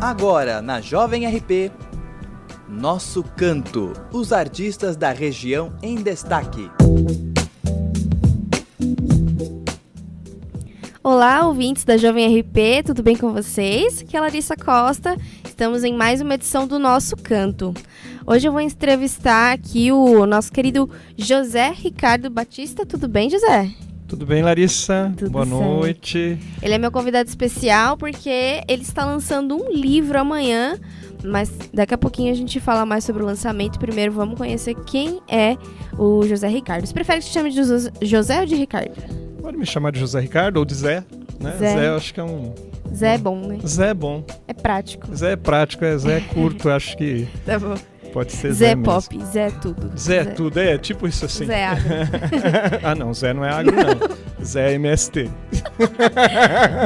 Agora, na Jovem RP, Nosso Canto, os artistas da região em destaque. Olá, ouvintes da Jovem RP, tudo bem com vocês? Aqui é a Larissa Costa, estamos em mais uma edição do Nosso Canto. Hoje eu vou entrevistar aqui o nosso querido José Ricardo Batista. Tudo bem, José? Tudo bem, Larissa? Tudo Boa certo. noite. Ele é meu convidado especial porque ele está lançando um livro amanhã, mas daqui a pouquinho a gente fala mais sobre o lançamento. Primeiro vamos conhecer quem é o José Ricardo. Você prefere que te chame de José ou de Ricardo? Pode me chamar de José Ricardo ou de Zé, né? Zé. Eu acho que é um... Zé é bom, né? Zé é bom. É prático. Zé é prático, Zé é curto, acho que Tá bom. pode ser Zé Zé pop, mesmo. Zé é tudo. Zé é tudo, tipo isso assim. Zé é agro. Ah não, Zé não é agro não. Zé é MST.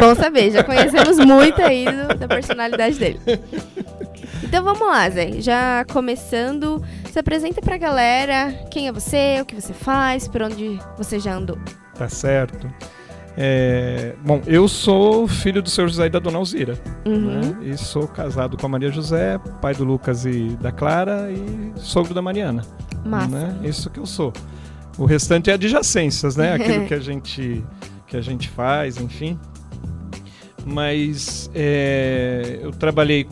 Bom saber, já conhecemos muito aí da personalidade dele. Então vamos lá, Zé. Já começando, se apresenta pra galera. Quem é você, o que você faz, por onde você já andou. Tá certo. Bom, eu sou filho do seu José e da dona Alzira, né? E sou casado com a Maria José, pai do Lucas e da Clara e sogro da Mariana. Massa. Né? Isso que eu sou. O restante é adjacências, né? Aquilo que a gente faz, enfim. Mas eu trabalhei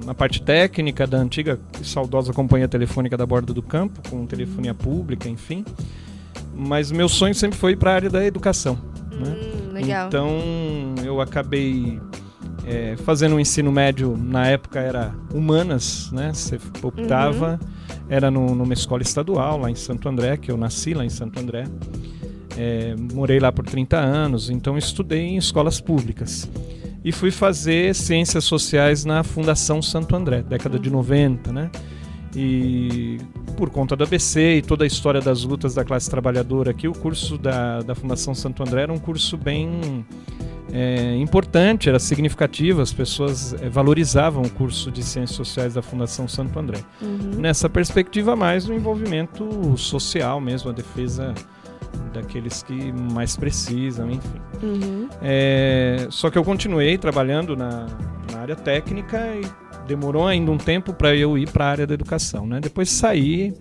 na parte técnica da antiga e saudosa Companhia Telefônica da Borda do Campo, com telefonia pública, enfim. Mas meu sonho sempre foi para a área da educação. Né? Legal. Então eu acabei fazendo um ensino médio, na época era humanas, né? Você optava, era numa escola estadual lá em Santo André, que eu nasci lá em Santo André. Morei lá por 30 anos, então estudei em escolas públicas. E fui fazer ciências sociais na Fundação Santo André, década de 90, né? E por conta do ABC e toda a história das lutas da classe trabalhadora aqui, o curso da Fundação Santo André era um curso bem importante, era significativo, as pessoas valorizavam o curso de Ciências Sociais da Fundação Santo André. Nessa perspectiva, mais o envolvimento social mesmo, a defesa daqueles que mais precisam, enfim. Só que eu continuei trabalhando na área técnica e demorou ainda um tempo para eu ir para a área da educação, né? Depois saí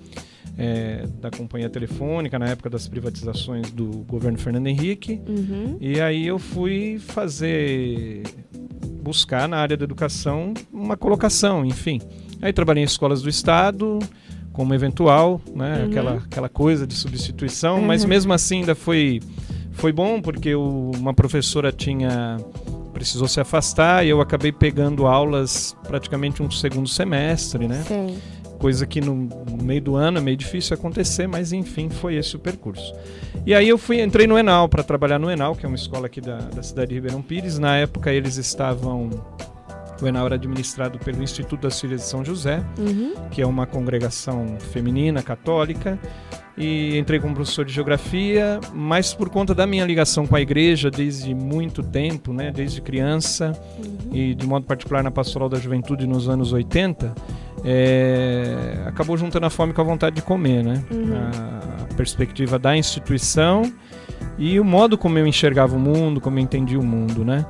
da Companhia Telefônica, na época das privatizações do governo Fernando Henrique, e aí eu fui buscar na área da educação uma colocação, enfim. Aí trabalhei em escolas do Estado, como eventual, né? Aquela coisa de substituição, mas mesmo assim ainda foi bom, porque uma professora precisou se afastar e eu acabei pegando aulas praticamente um segundo semestre, né? Sim. Coisa que no meio do ano é meio difícil acontecer, mas enfim, foi esse o percurso. E aí eu entrei no Enal para trabalhar no Enal, que é uma escola aqui da cidade de Ribeirão Pires. Na época o Enal era administrado pelo Instituto das Filhas de São José, que é uma congregação feminina católica. E entrei como professor de geografia, mas por conta da minha ligação com a igreja desde muito tempo, né, desde criança, e de modo particular na Pastoral da Juventude nos anos 80, acabou juntando a fome com a vontade de comer, né? A perspectiva da instituição e o modo como eu enxergava o mundo, como eu entendia o mundo, né?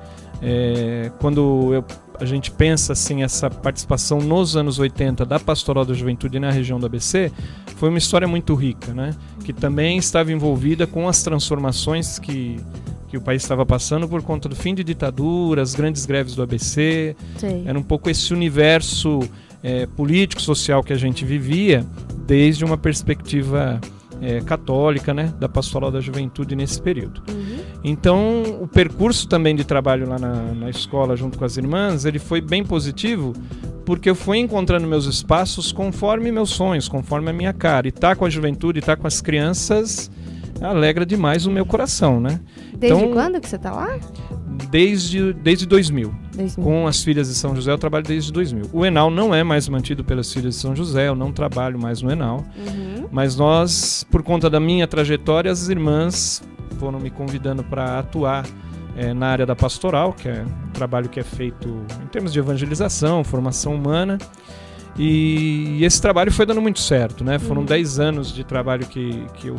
Quando a gente pensa assim, essa participação nos anos 80 da Pastoral da Juventude na região do ABC, foi uma história muito rica, né? Que também estava envolvida com as transformações que o país estava passando por conta do fim de ditadura, as grandes greves do ABC. Sim. Era um pouco esse universo político-social que a gente vivia desde uma perspectiva católica, né, da Pastoral da Juventude nesse período. Então, o percurso também de trabalho lá na escola junto com as irmãs, ele foi bem positivo, porque eu fui encontrando meus espaços conforme meus sonhos, conforme a minha cara. E estar com a juventude, estar com as crianças, alegra demais o meu coração, né? Desde quando que você está lá? Desde 2000. Com as Filhas de São José eu trabalho desde 2000. O Enal não é mais mantido pelas Filhas de São José, eu não trabalho mais no Enal. Mas nós, por conta da minha trajetória, as irmãs foram me convidando para atuar na área da pastoral, que é um trabalho que é feito em termos de evangelização, formação humana. E esse trabalho foi dando muito certo, né? Foram 10 anos de trabalho que eu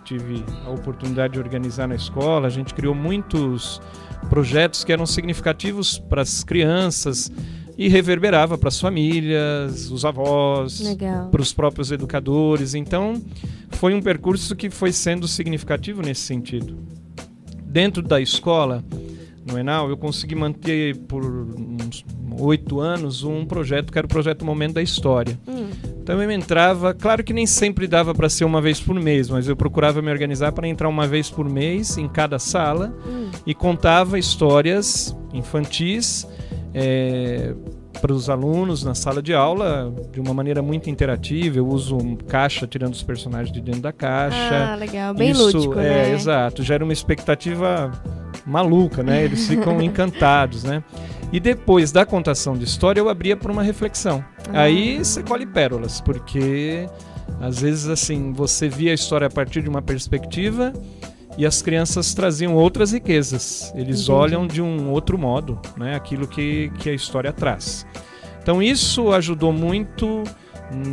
tive a oportunidade de organizar na escola. A gente criou muitos projetos que eram significativos para as crianças, e reverberava para as famílias, os avós, para os próprios educadores. Então, foi um percurso que foi sendo significativo nesse sentido. Dentro da escola, no Enal, eu consegui manter por uns 8 anos um projeto que era o projeto Momento da História. Então eu entrava, claro que nem sempre dava para ser uma vez por mês, mas eu procurava me organizar para entrar uma vez por mês em cada sala e contava histórias infantis para os alunos na sala de aula de uma maneira muito interativa. Eu uso caixa, tirando os personagens de dentro da caixa. Ah, legal, bem lúdico, né? Exato, gera uma expectativa maluca, né? Eles ficam encantados, né? E depois da contação de história eu abria para uma reflexão. Aí você colhe pérolas, porque às vezes assim, você via a história a partir de uma perspectiva e as crianças traziam outras riquezas. Eles olham de um outro modo, né? Aquilo que a história traz. Então isso ajudou muito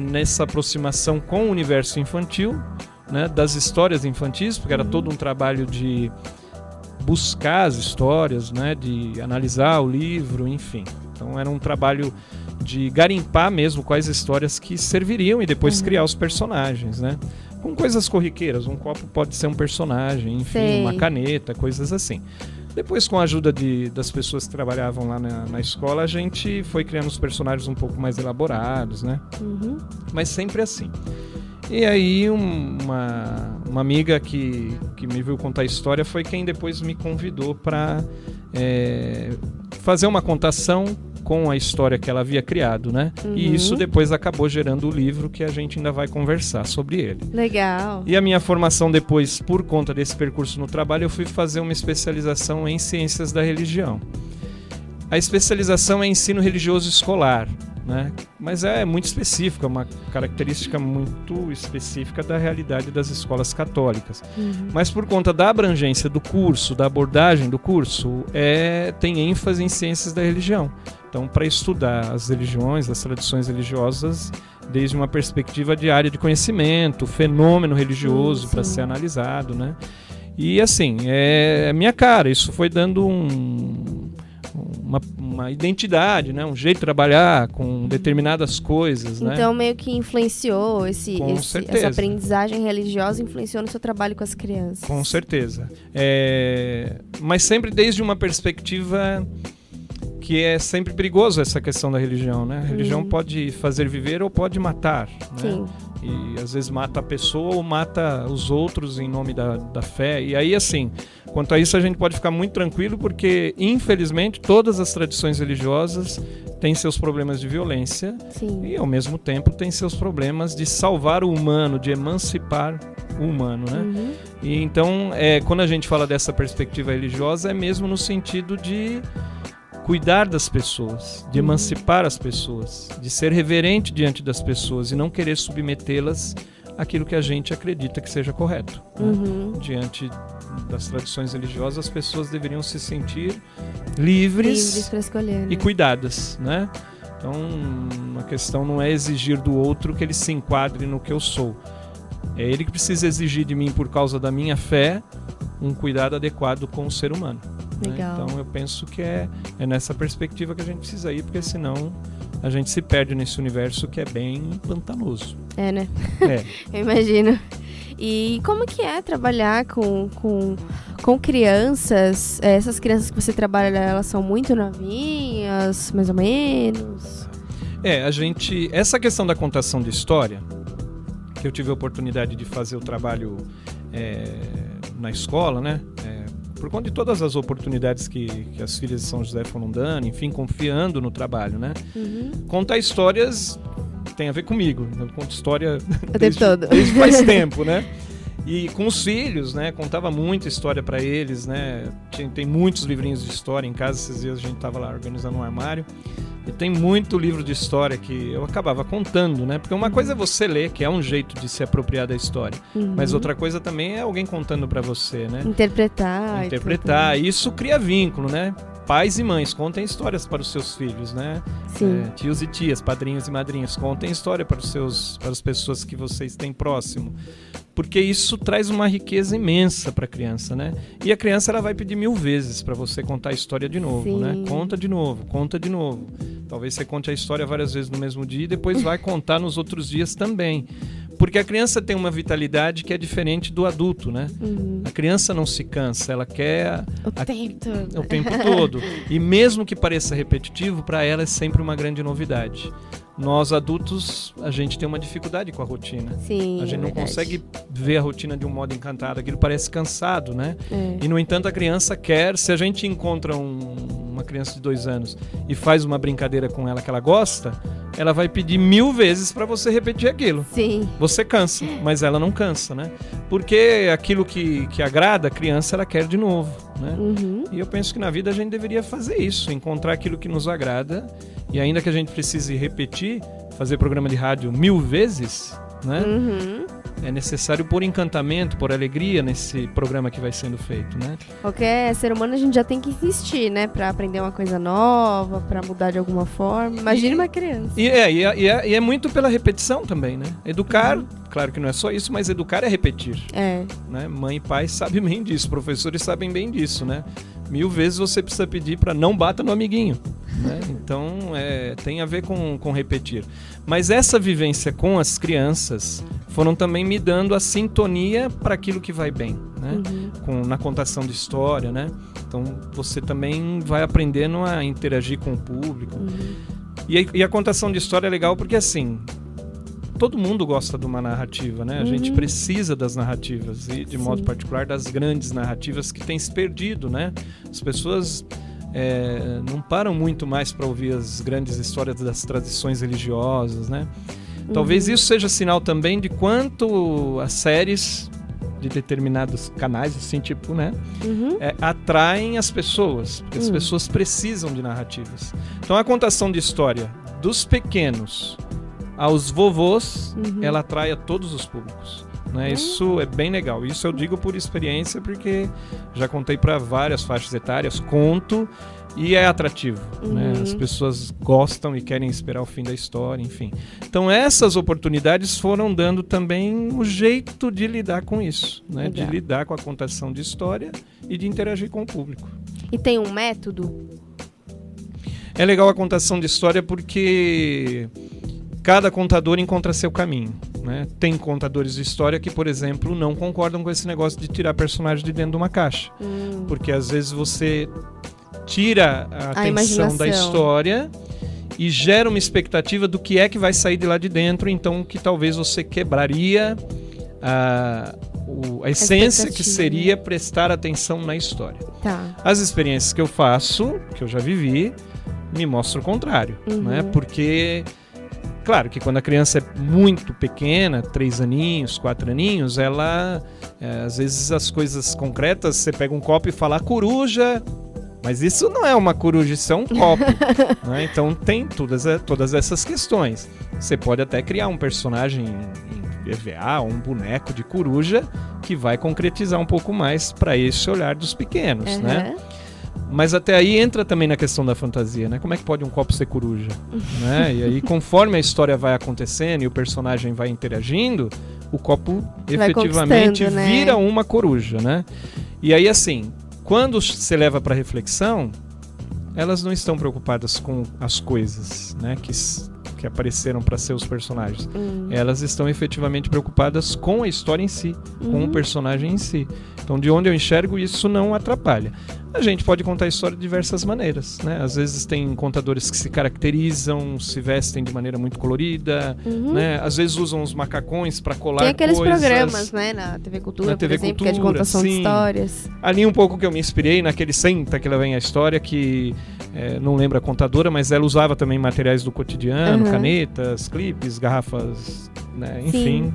nessa aproximação com o universo infantil, né? Das histórias infantis, porque era todo um trabalho de buscar as histórias, né, de analisar o livro, enfim. Então era um trabalho de garimpar mesmo quais histórias que serviriam e depois criar os personagens, né? Com coisas corriqueiras, um copo pode ser um personagem, enfim, uma caneta, coisas assim. Depois, com a ajuda das pessoas que trabalhavam lá na escola, a gente foi criando os personagens um pouco mais elaborados, né? Mas sempre assim. E aí uma amiga que me viu contar a história foi quem depois me convidou para fazer uma contação com a história que ela havia criado, né? E isso depois acabou gerando o livro que a gente ainda vai conversar sobre ele. Legal. E a minha formação depois, por conta desse percurso no trabalho, eu fui fazer uma especialização em Ciências da Religião. A especialização é ensino religioso escolar, né? Mas é muito específica, uma característica muito específica da realidade das escolas católicas. Mas por conta da abrangência do curso, da abordagem do curso, tem ênfase em ciências da religião. Então, para estudar as religiões, as tradições religiosas, desde uma perspectiva de área de conhecimento, fenômeno religioso para ser analisado, né? E assim, é minha cara, isso foi dando uma identidade, né? Um jeito de trabalhar com determinadas coisas, né? Então meio que influenciou essa aprendizagem religiosa, influenciou no seu trabalho com as crianças. Com certeza. Mas sempre desde uma perspectiva que é sempre perigoso, essa questão da religião, né? A religião pode fazer viver ou pode matar, né? Sim. E às vezes mata a pessoa ou mata os outros em nome da fé. E aí, assim, quanto a isso a gente pode ficar muito tranquilo, porque infelizmente todas as tradições religiosas têm seus problemas de violência. Sim. E ao mesmo tempo têm seus problemas de salvar o humano, de emancipar o humano, né? E então, quando a gente fala dessa perspectiva religiosa, é mesmo no sentido de cuidar das pessoas, de emancipar as pessoas, de ser reverente diante das pessoas e não querer submetê-las àquilo que a gente acredita que seja correto, né? Diante das tradições religiosas, as pessoas deveriam se sentir livres para escolher, né? E cuidadas, né? Então, a questão não é exigir do outro que ele se enquadre no que eu sou. É ele que precisa exigir de mim, por causa da minha fé, um cuidado adequado com o ser humano. Legal. Então eu penso que é nessa perspectiva que a gente precisa ir, porque senão a gente se perde nesse universo que é bem pantanoso. Né? Eu imagino. E como que é trabalhar com crianças? Essas crianças que você trabalha, elas são muito novinhas, mais ou menos? Essa questão da contação de história, que eu tive a oportunidade de fazer o trabalho na escola, né? Por conta de todas as oportunidades que as filhas de São José foram dando, enfim, confiando no trabalho, né? Contar histórias tem a ver comigo. Eu conto história desde faz tempo, né? E com os filhos, né? Contava muita história para eles, né? Tem muitos livrinhos de história em casa. Esses dias a gente tava lá organizando um armário. E tem muito livro de história que eu acabava contando, né? Porque uma coisa é você ler, que é um jeito de se apropriar da história. Mas outra coisa também é alguém contando para você, né? Interpretar. Isso cria vínculo, né? Pais e mães, contem histórias para os seus filhos, né? Tios e tias, padrinhos e madrinhas, contem história para as pessoas que vocês têm próximo. Porque isso traz uma riqueza imensa para a criança, né? E a criança ela vai pedir 1000 vezes para você contar a história de novo, né? Conta de novo. Talvez você conte a história várias vezes no mesmo dia e depois vai contar nos outros dias também. Porque a criança tem uma vitalidade que é diferente do adulto, né? A criança não se cansa, ela quer o tempo todo. E mesmo que pareça repetitivo, para ela é sempre uma grande novidade. Nós adultos, a gente tem uma dificuldade com a rotina. Sim, a gente não consegue ver a rotina de um modo encantado, aquilo parece cansado, né? E no entanto a criança quer, se a gente encontra uma criança de 2 anos e faz uma brincadeira com ela que ela gosta, ela vai pedir 1000 vezes para você repetir aquilo. Sim. Você cansa, mas ela não cansa, né? Porque aquilo que agrada a criança, ela quer de novo, né? E eu penso que na vida a gente deveria fazer isso, encontrar aquilo que nos agrada, e ainda que a gente precise repetir, fazer programa de rádio 1000 vezes, né? É necessário pôr encantamento, pôr alegria nesse programa que vai sendo feito, né? Qualquer ser humano a gente já tem que insistir, né? Pra aprender uma coisa nova, pra mudar de alguma forma. Imagine uma criança. E é muito pela repetição também, né? Educar, claro que não é só isso, mas educar é repetir. Né? Mãe e pai sabem bem disso, professores sabem bem disso, né? 1000 vezes você precisa pedir para não bata no amiguinho, né? Então tem a ver com repetir. Mas essa vivência com as crianças foram também me dando a sintonia para aquilo que vai bem, né? Na contação de história, né? Então você também vai aprendendo a interagir com o público. E a contação de história é legal porque assim, todo mundo gosta de uma narrativa, né? A gente precisa das narrativas e, de modo particular, das grandes narrativas que têm se perdido, né? As pessoas não param muito mais para ouvir as grandes histórias das tradições religiosas, né? Talvez isso seja sinal também de quanto as séries de determinados canais, assim, tipo, né? Atraem as pessoas, porque as pessoas precisam de narrativas. Então, a contação de história dos pequenos aos vovôs, ela atrai a todos os públicos, né? Isso é bem legal. Isso eu digo por experiência, porque já contei para várias faixas etárias, conto, e é atrativo, né? As pessoas gostam e querem esperar o fim da história, enfim. Então essas oportunidades foram dando também o jeito de lidar com isso, né? De lidar com a contação de história e de interagir com o público. E tem um método? É legal a contação de história porque cada contador encontra seu caminho, né? Tem contadores de história que, por exemplo, não concordam com esse negócio de tirar personagem de dentro de uma caixa. Porque às vezes você tira a atenção da história e gera uma expectativa do que é que vai sair de lá de dentro, então que talvez você quebraria a essência que seria prestar atenção na história. As experiências que eu faço, que eu já vivi, me mostram o contrário, né? Porque claro que quando a criança é muito pequena, 3 aninhos, 4 aninhos, ela, às vezes as coisas concretas, você pega um copo e fala coruja, mas isso não é uma coruja, isso é um copo, né? Então tem todas essas questões. Você pode até criar um personagem em EVA, um boneco de coruja, que vai concretizar um pouco mais para esse olhar dos pequenos, né? Mas até aí entra também na questão da fantasia, né? Como é que pode um copo ser coruja? Né? E aí, conforme a história vai acontecendo e o personagem vai interagindo, o copo efetivamente vira uma coruja, né? E aí, assim, quando se leva para reflexão, elas não estão preocupadas com as coisas, né? Que apareceram para ser os personagens. Elas estão efetivamente preocupadas com a história em si, com o personagem em si. Então, de onde eu enxergo, isso não atrapalha. A gente pode contar a história de diversas maneiras, né? Às vezes tem contadores que se caracterizam, se vestem de maneira muito colorida, né? Às vezes usam os macacões para colar coisas. Tem aqueles programas, né? Na TV Cultura, por exemplo, que é de contação de histórias. Ali um pouco que eu me inspirei naquele Senta que lá vem a história, que não lembro a contadora, mas ela usava também materiais do cotidiano, canetas, clipes, garrafas, né? Enfim,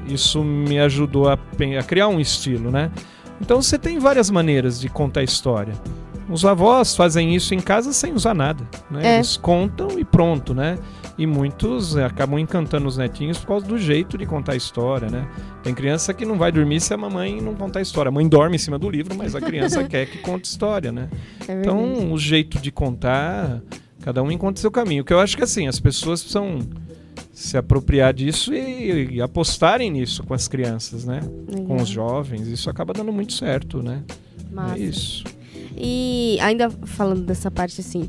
isso me ajudou a criar um estilo, né? Então você tem várias maneiras de contar a história. Os avós fazem isso em casa sem usar nada, né? Eles contam e pronto, né? E muitos acabam encantando os netinhos por causa do jeito de contar a história, né? Tem criança que não vai dormir se a mamãe não contar a história. A mãe dorme em cima do livro, mas a criança quer que conte história, né? Então o jeito de contar, cada um encontra seu caminho. O que eu acho que assim, as pessoas precisam se apropriar disso e apostarem nisso com as crianças, né? Com os jovens, isso acaba dando muito certo, né? Massa. É isso. E ainda falando dessa parte assim,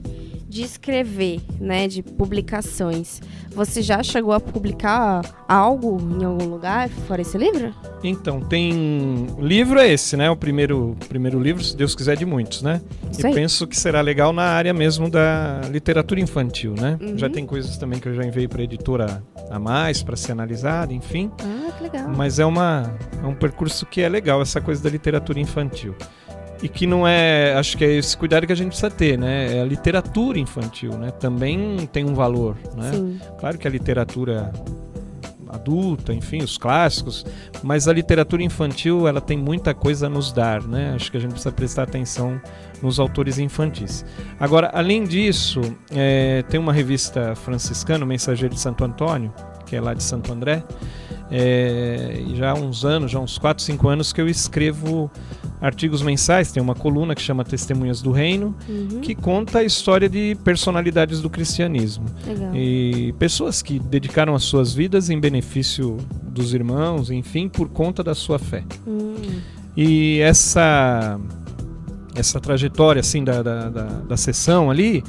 de escrever, né, de publicações, você já chegou a publicar algo em algum lugar fora esse livro? Então, tem... livro é esse, né? O primeiro livro, se Deus quiser, de muitos, né? Isso e aí. penso que será legal na área mesmo da literatura infantil, né? Uhum. Já tem coisas também que eu já enviei para a editora a mais, para ser analisada, enfim. Ah, que legal. Mas é um percurso que é legal, essa coisa da literatura infantil. E que não é... acho que é esse cuidado que a gente precisa ter, né? É a literatura infantil, né? Também tem um valor, né? Sim. Claro que a literatura adulta, enfim, os clássicos, mas a literatura infantil, ela tem muita coisa a nos dar, né? Acho que a gente precisa prestar atenção nos autores infantis. Agora, além disso, tem uma revista franciscana, o Mensageiro de Santo Antônio, que é lá de Santo André, e já há uns anos, já uns 4, 5 anos que eu escrevo artigos mensais. Tem uma coluna que chama Testemunhas do Reino, que conta a história de personalidades do cristianismo. Legal. E pessoas que dedicaram as suas vidas em benefício dos irmãos, enfim, por conta da sua fé. E essa trajetória assim, da sessão ali,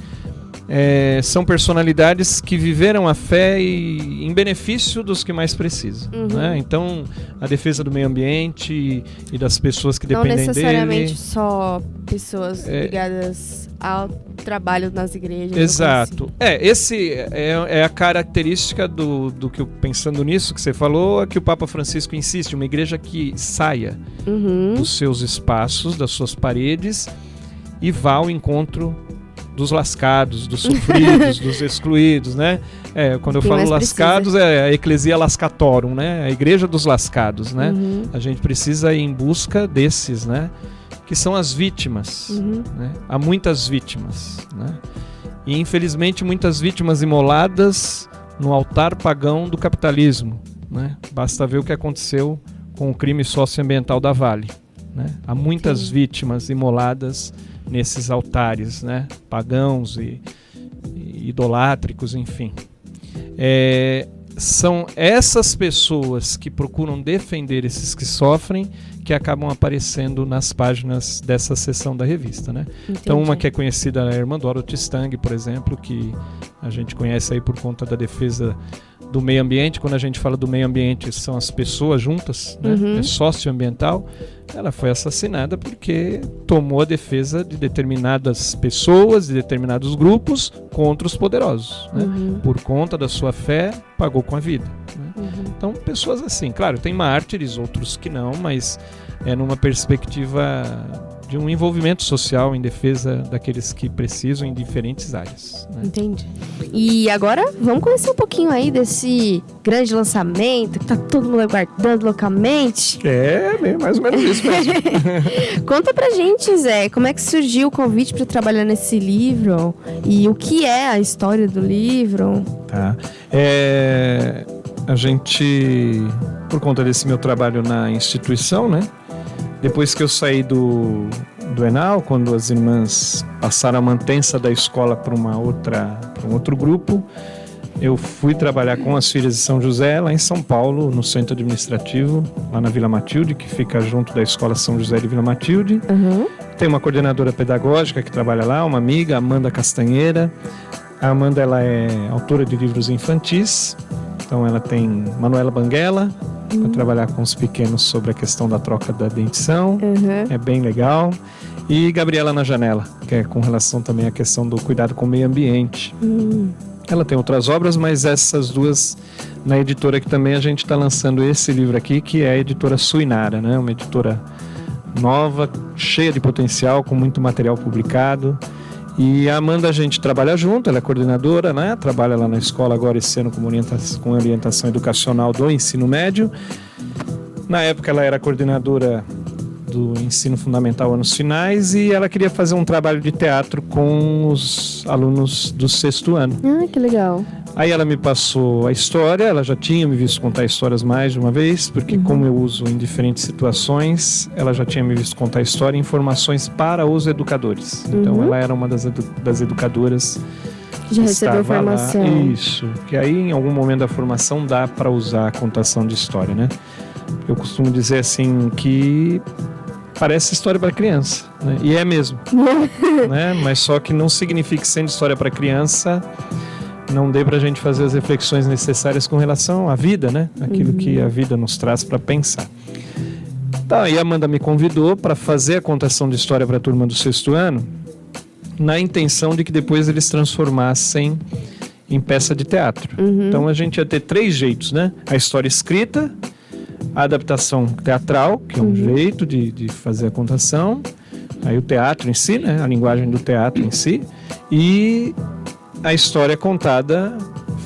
são personalidades que viveram a fé em benefício dos que mais precisam, né? Então, a defesa do meio ambiente e das pessoas que dependem dele. Não necessariamente só pessoas ligadas ao trabalho nas igrejas. Exato. Esse é a característica do que, pensando nisso que você falou, é que o Papa Francisco insiste, uma igreja que saia dos seus espaços, das suas paredes e vá ao encontro dos lascados, dos sofridos, dos excluídos, né? Quando eu falo lascados, é a Ecclesia Lascatorum, né? A igreja dos lascados, né? A gente precisa ir em busca desses, né? Que são as vítimas, né? Há muitas vítimas, né? E infelizmente muitas vítimas imoladas no altar pagão do capitalismo, né? Basta ver o que aconteceu com o crime socioambiental da Vale, né? Há muitas vítimas imoladas nesses altares, né? Pagãos e idolátricos, enfim. São essas pessoas que procuram defender esses que sofrem que acabam aparecendo nas páginas dessa seção da revista, né? Então, uma que é conhecida é a irmã Dorothy Stang, por exemplo, que a gente conhece aí por conta da defesa do meio ambiente. Quando a gente fala do meio ambiente, são as pessoas juntas, né? É socioambiental. Ela foi assassinada porque tomou a defesa de determinadas pessoas, de determinados grupos contra os poderosos, né? Por conta da sua fé, pagou com a vida, né? Então, pessoas assim, claro, tem mártires, outros que não, mas é numa perspectiva de um envolvimento social em defesa daqueles que precisam em diferentes áreas, né? Entendi. E agora vamos conhecer um pouquinho aí desse grande lançamento que tá todo mundo aguardando loucamente. Mais ou menos isso mesmo. Conta pra gente, Zé, como é que surgiu o convite para trabalhar nesse livro e o que é a história do livro? Tá. A gente, por conta desse meu trabalho na instituição, né? Depois que eu saí do Enal, quando as irmãs passaram a mantença da escola para um outro grupo, eu fui trabalhar com as Filhas de São José, lá em São Paulo, no centro administrativo, lá na Vila Matilde, que fica junto da Escola São José de Vila Matilde. Tem uma coordenadora pedagógica que trabalha lá, uma amiga, Amanda Castanheira. A Amanda, ela é autora de livros infantis, então ela tem Manuela Banguela, para trabalhar com os pequenos sobre a questão da troca da dentição, é bem legal. E Gabriela na Janela, que é com relação também à questão do cuidado com o meio ambiente. Ela tem outras obras, mas essas duas na editora que também a gente está lançando esse livro aqui, que é a editora Suinara, né? Uma editora nova, cheia de potencial, com muito material publicado. E a Amanda, a gente trabalha junto, ela é coordenadora, né? Trabalha lá na escola agora esse ano com orientação educacional do ensino médio. Na época ela era coordenadora do ensino fundamental anos finais e ela queria fazer um trabalho de teatro com os alunos do 6º ano. Ah, que legal. Aí ela me passou a história, ela já tinha me visto contar histórias mais de uma vez, porque como eu uso em diferentes situações, ela já tinha me visto contar história e informações para os educadores. Então ela era uma das educadoras que já recebeu formação. Lá. Isso, que aí em algum momento da formação dá para usar a contação de história, né? Eu costumo dizer assim que parece história para criança, né? E é mesmo, né? Mas só que não significa que sendo história para criança não dê pra gente fazer as reflexões necessárias com relação à vida, né? Aquilo que a vida nos traz para pensar. Tá, e a Amanda me convidou para fazer a contação de história para a turma do 6º ano, na intenção de que depois eles transformassem em peça de teatro. Então a gente ia ter 3 jeitos, né? A história escrita, a adaptação teatral, que é um jeito de fazer a contação, aí o teatro em si, né? A linguagem do teatro em si, e a história contada,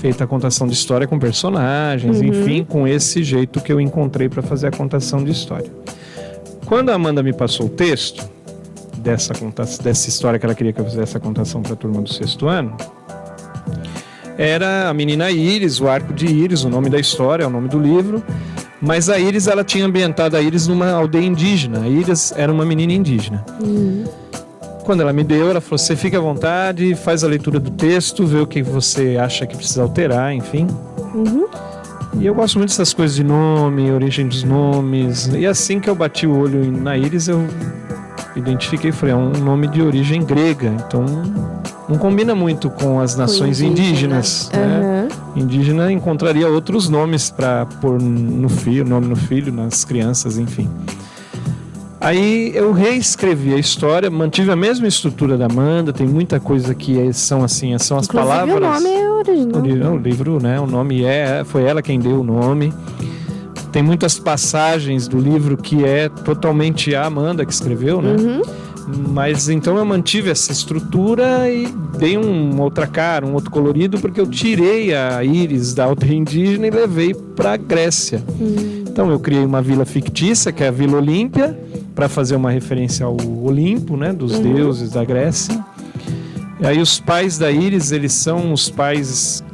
feita a contação de história com personagens, enfim, com esse jeito que eu encontrei para fazer a contação de história. Quando a Amanda me passou o texto dessa história que ela queria que eu fizesse a contação para a turma do 6º ano, era a menina Íris, o arco de Íris, o nome da história, é o nome do livro, mas a Íris, ela tinha ambientado a Íris numa aldeia indígena. A Íris era uma menina indígena. Quando ela me deu, ela falou, você fica à vontade, faz a leitura do texto, vê o que você acha que precisa alterar, enfim. E eu gosto muito dessas coisas de nome, origem dos nomes, e assim que eu bati o olho na Íris, eu identifiquei e falei, é um nome de origem grega, então não combina muito com as nações indígenas, né? Indígena encontraria outros nomes para pôr no filho, nome no filho, nas crianças, enfim. Aí eu reescrevi a história, mantive a mesma estrutura da Amanda, tem muita coisa que são assim, são as Inclusive, palavras. O nome é original. O livro, né? O nome foi ela quem deu o nome. Tem muitas passagens do livro que é totalmente a Amanda que escreveu, né? Mas então eu mantive essa estrutura e dei uma outra cara, um outro colorido, porque eu tirei a Íris da aldeia indígena e levei para a Grécia. Então eu criei uma vila fictícia, que é a Vila Olímpia, para fazer uma referência ao Olimpo, né, dos deuses da Grécia. E aí os pais da Íris, eles são os pais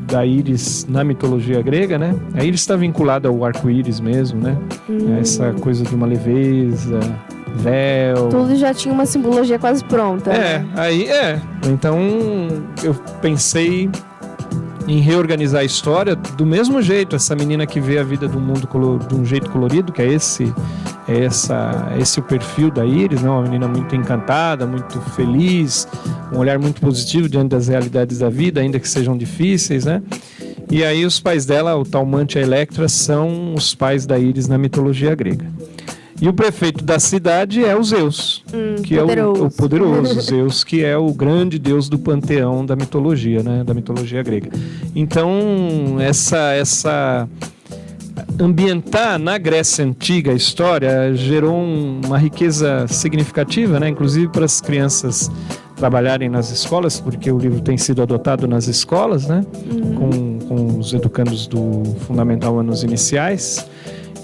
da Íris na mitologia grega, né? A Íris está vinculada ao arco-íris mesmo, né? Essa coisa de uma leveza, véu. Tudo já tinha uma simbologia quase pronta. Então eu pensei em reorganizar a história do mesmo jeito. Essa menina que vê a vida do mundo de um jeito colorido, que é esse o perfil da Íris, né? Uma menina muito encantada, muito feliz, um olhar muito positivo diante das realidades da vida, ainda que sejam difíceis, né? E aí os pais dela, o Talmante e a Electra, são os pais da Íris na mitologia grega. E o prefeito da cidade é o Zeus, que poderoso. É o poderoso Zeus, que é o grande deus do panteão da mitologia, né? Da mitologia grega. Então, essa ambientar na Grécia Antiga a história gerou uma riqueza significativa, né? Inclusive para as crianças trabalharem nas escolas, porque o livro tem sido adotado nas escolas, né? Com os educandos do Fundamental Anos Iniciais.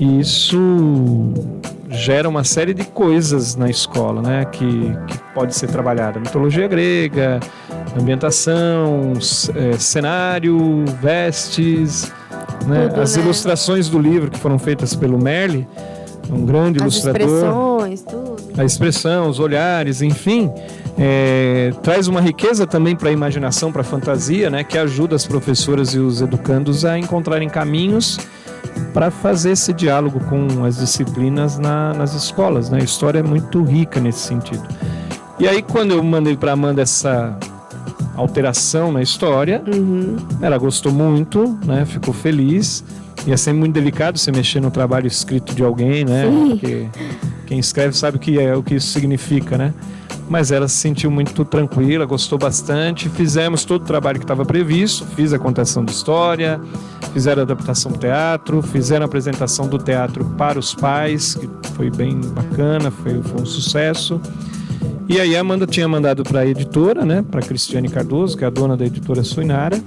E isso gera uma série de coisas na escola, né? Que pode ser trabalhada. Mitologia grega, ambientação, cenário, vestes, né? Tudo, as ilustrações do livro que foram feitas pelo Merli, um grande ilustrador. As expressões, tudo. A expressão, os olhares, enfim, traz uma riqueza também para a imaginação, para a fantasia, né? Que ajuda as professoras e os educandos a encontrarem caminhos para fazer esse diálogo com as disciplinas nas escolas, né? A história é muito rica nesse sentido. E aí, quando eu mandei para a Amanda essa alteração na história, ela gostou muito, né? Ficou feliz. E é sempre muito delicado você mexer no trabalho escrito de alguém, né? Sim. Porque quem escreve sabe o que isso significa, né? Mas ela se sentiu muito tranquila, gostou bastante. Fizemos todo o trabalho que estava previsto. Fiz a contação de história, fizeram a adaptação do teatro, fizeram a apresentação do teatro para os pais, que foi bem bacana, foi um sucesso. E aí a Amanda tinha mandado para a editora, né, para Cristiane Cardoso, que é a dona da editora Suinara.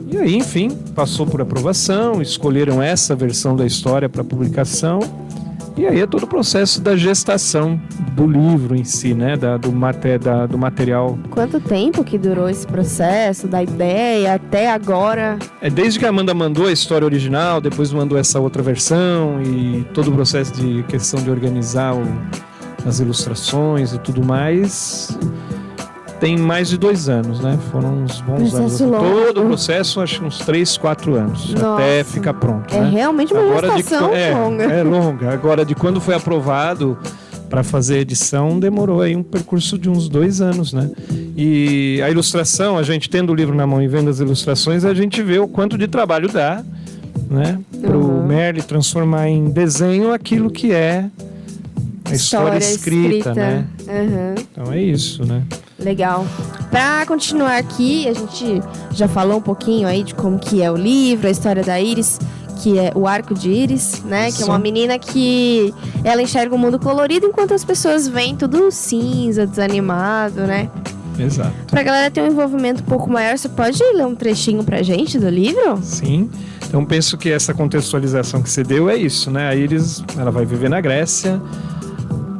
E aí, enfim, passou por aprovação, escolheram essa versão da história para publicação. E aí é todo o processo da gestação do livro em si, né, do material. Quanto tempo que durou esse processo, da ideia até agora? Desde que a Amanda mandou a história original, depois mandou essa outra versão e todo o processo de questão de organizar as ilustrações e tudo mais, tem mais de 2 anos, né? Foram uns bons anos. Longo. Todo o processo, acho que uns 3, 4 anos. Nossa. Até ficar pronto. É, né? realmente uma gestação longa. É longa. Agora, de quando foi aprovado, Para fazer a edição demorou aí um percurso de uns 2 anos, né? E a ilustração, a gente tendo o livro na mão e vendo as ilustrações, a gente vê o quanto de trabalho dá, né? Para o Merli transformar em desenho aquilo que é a história escrita, né? Então é isso, né? Legal. Para continuar aqui, a gente já falou um pouquinho aí de como que é o livro, a história da Iris, que é o arco de Iris, né? Que é uma menina que ela enxerga o mundo colorido enquanto as pessoas veem tudo cinza, desanimado, né? Exato. Pra galera ter um envolvimento um pouco maior, você pode ler um trechinho pra gente do livro? Sim. Então penso que essa contextualização que você deu é isso, né? A Iris, ela vai viver na Grécia.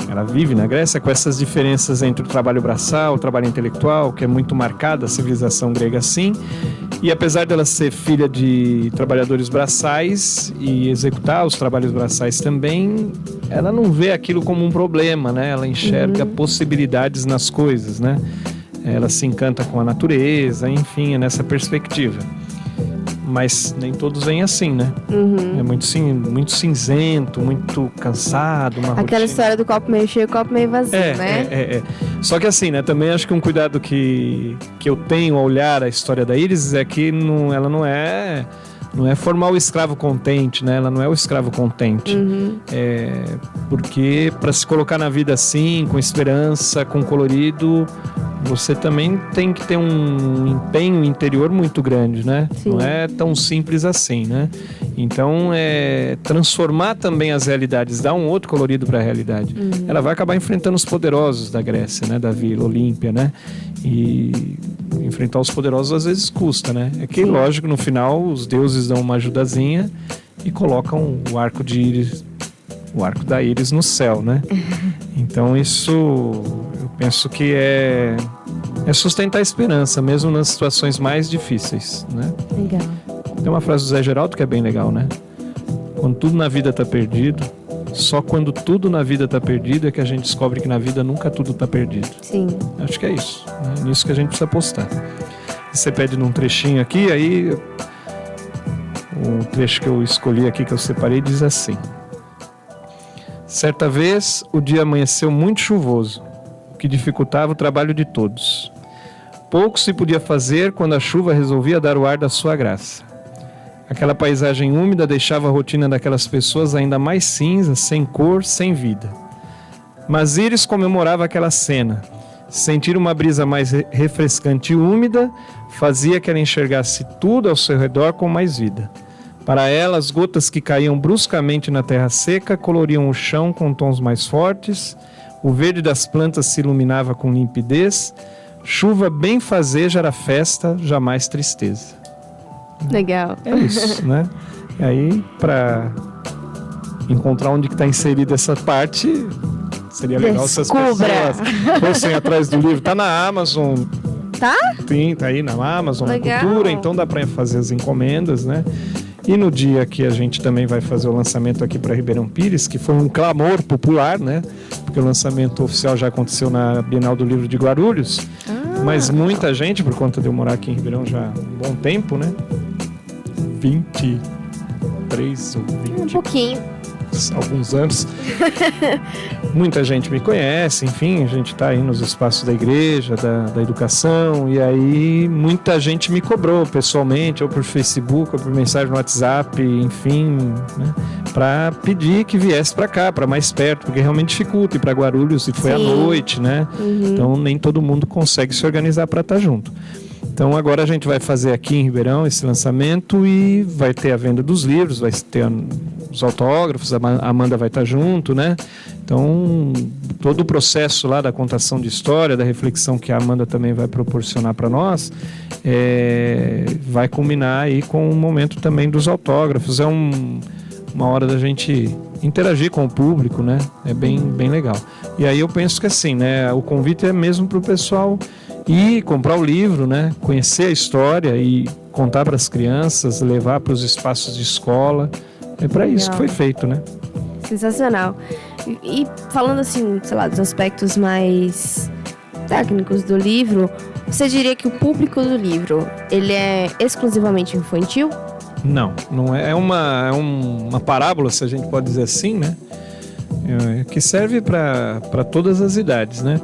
Ela vive na Grécia com essas diferenças entre o trabalho braçal, o trabalho intelectual, que é muito marcada a civilização grega assim. E apesar dela ser filha de trabalhadores braçais e executar os trabalhos braçais também, ela não vê aquilo como um problema, né? Ela enxerga possibilidades nas coisas, né? Ela se encanta com a natureza, enfim, é nessa perspectiva. Mas nem todos vêm assim, né? É muito cinzento, muito cansado, uma Aquela rotina. história do copo meio cheio, copo meio vazio, né? Só que assim, né? Também acho que um cuidado que eu tenho ao olhar a história da Iris é que ela não é formar o escravo contente, né? Ela não é o escravo contente. Porque para se colocar na vida assim, com esperança, com colorido, você também tem que ter um empenho interior muito grande, né? Sim. Não é tão simples assim, né? Então, transformar também as realidades, dar um outro colorido para a realidade. Ela vai acabar enfrentando os poderosos da Grécia, né? Da Vila Olímpia, né? E enfrentar os poderosos às vezes custa, né? É que, lógico, no final, os deuses dão uma ajudazinha e colocam o arco de Íris, o arco da Íris no céu, né? Então, isso eu penso que é sustentar a esperança, mesmo nas situações mais difíceis, né? Legal. Tem uma frase do Zé Geraldo que é bem legal, né? Quando tudo na vida tá perdido, só quando tudo na vida tá perdido é que a gente descobre que na vida nunca tudo tá perdido. Sim. Acho que é isso, né? Nisso que a gente precisa apostar. Você pede num trechinho aqui, aí o trecho que eu escolhi aqui, que eu separei, diz assim: certa vez o dia amanheceu muito chuvoso, o que dificultava o trabalho de todos. Pouco se podia fazer quando a chuva resolvia dar o ar da sua graça. Aquela paisagem úmida deixava a rotina daquelas pessoas ainda mais cinza, sem cor, sem vida. Mas Iris comemorava aquela cena. Sentir uma brisa mais refrescante e úmida fazia que ela enxergasse tudo ao seu redor com mais vida. Para ela, as gotas que caíam bruscamente na terra seca coloriam o chão com tons mais fortes, o verde das plantas se iluminava com limpidez, chuva benfazeja era festa, jamais tristeza. Legal. É isso, né? E aí, para encontrar onde está inserida essa parte, seria legal se as pessoas fossem atrás do livro. Tá na Amazon. Tá? Sim, tá aí na Amazon, Legal. na Cultura, então dá para fazer as encomendas, né? E no dia que a gente também vai fazer o lançamento aqui para Ribeirão Pires, que foi um clamor popular, né? Porque o lançamento oficial já aconteceu na Bienal do Livro de Guarulhos. Mas muita gente, por conta de eu morar aqui em Ribeirão já há um bom tempo, né? 23 ou 20... Um pouquinho. Alguns anos. Muita gente me conhece, enfim, a gente está aí nos espaços da igreja, da educação, e aí muita gente me cobrou pessoalmente, ou por Facebook, ou por mensagem no WhatsApp, enfim, né, para pedir que viesse para cá, para mais perto, porque realmente dificulta ir para Guarulhos, e foi à noite, né? Então nem todo mundo consegue se organizar para estar junto. Então agora a gente vai fazer aqui em Ribeirão esse lançamento e vai ter a venda dos livros, vai ter os autógrafos, a Amanda vai estar junto, né? Então todo o processo lá da contação de história, da reflexão que a Amanda também vai proporcionar para nós, vai culminar aí com o momento também dos autógrafos. É uma hora da gente interagir com o público, né? É bem legal. E aí eu penso que assim, né? O convite é mesmo para o pessoal ir comprar o livro, né? Conhecer a história e contar para as crianças, levar para os espaços de escola. É para isso que foi feito, né? Sensacional. E falando assim, sei lá, dos aspectos mais técnicos do livro, você diria que o público do livro, ele é exclusivamente infantil? Não é uma parábola, se a gente pode dizer assim, né? que serve para todas as idades, né?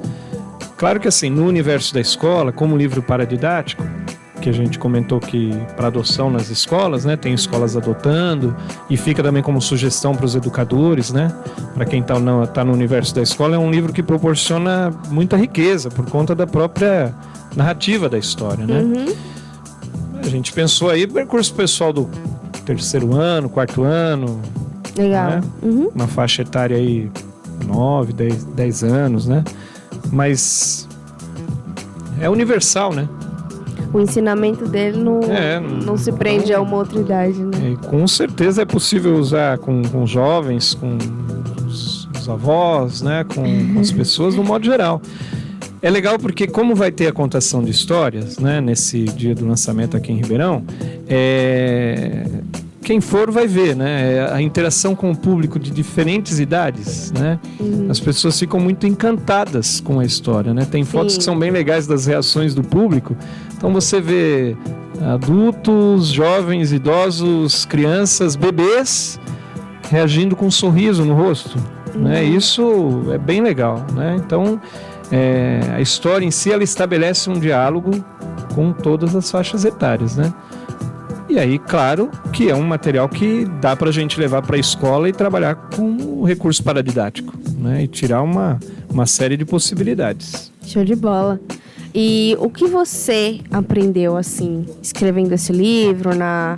Claro que assim, no universo da escola, como livro paradidático, que a gente comentou que para adoção nas escolas, né? Tem escolas adotando e fica também como sugestão para os educadores, né? Para quem tá no universo da escola, é um livro que proporciona muita riqueza por conta da própria narrativa da história, né? A gente pensou aí no percurso pessoal do 3º ano, 4º ano. Legal. Né? Uma faixa etária aí 9, 10 anos, né? Mas é universal, né? O ensinamento dele não se prende a uma outra idade, né? Com certeza é possível usar com jovens, com os avós, né? Com as pessoas no modo geral. É legal porque como vai ter a contação de histórias, né? Nesse dia do lançamento aqui em Ribeirão, quem for vai ver, né? A interação com o público de diferentes idades, né? As pessoas ficam muito encantadas com a história, né? Tem fotos que são bem legais das reações do público. Então você vê adultos, jovens, idosos, crianças, bebês reagindo com um sorriso no rosto, né? Isso é bem legal, né? Então a história em si ela estabelece um diálogo com todas as faixas etárias, né? E aí, claro, que é um material que dá pra gente levar pra escola e trabalhar com o recurso paradidático, né? E tirar uma série de possibilidades. Show de bola. E o que você aprendeu, assim, escrevendo esse livro, na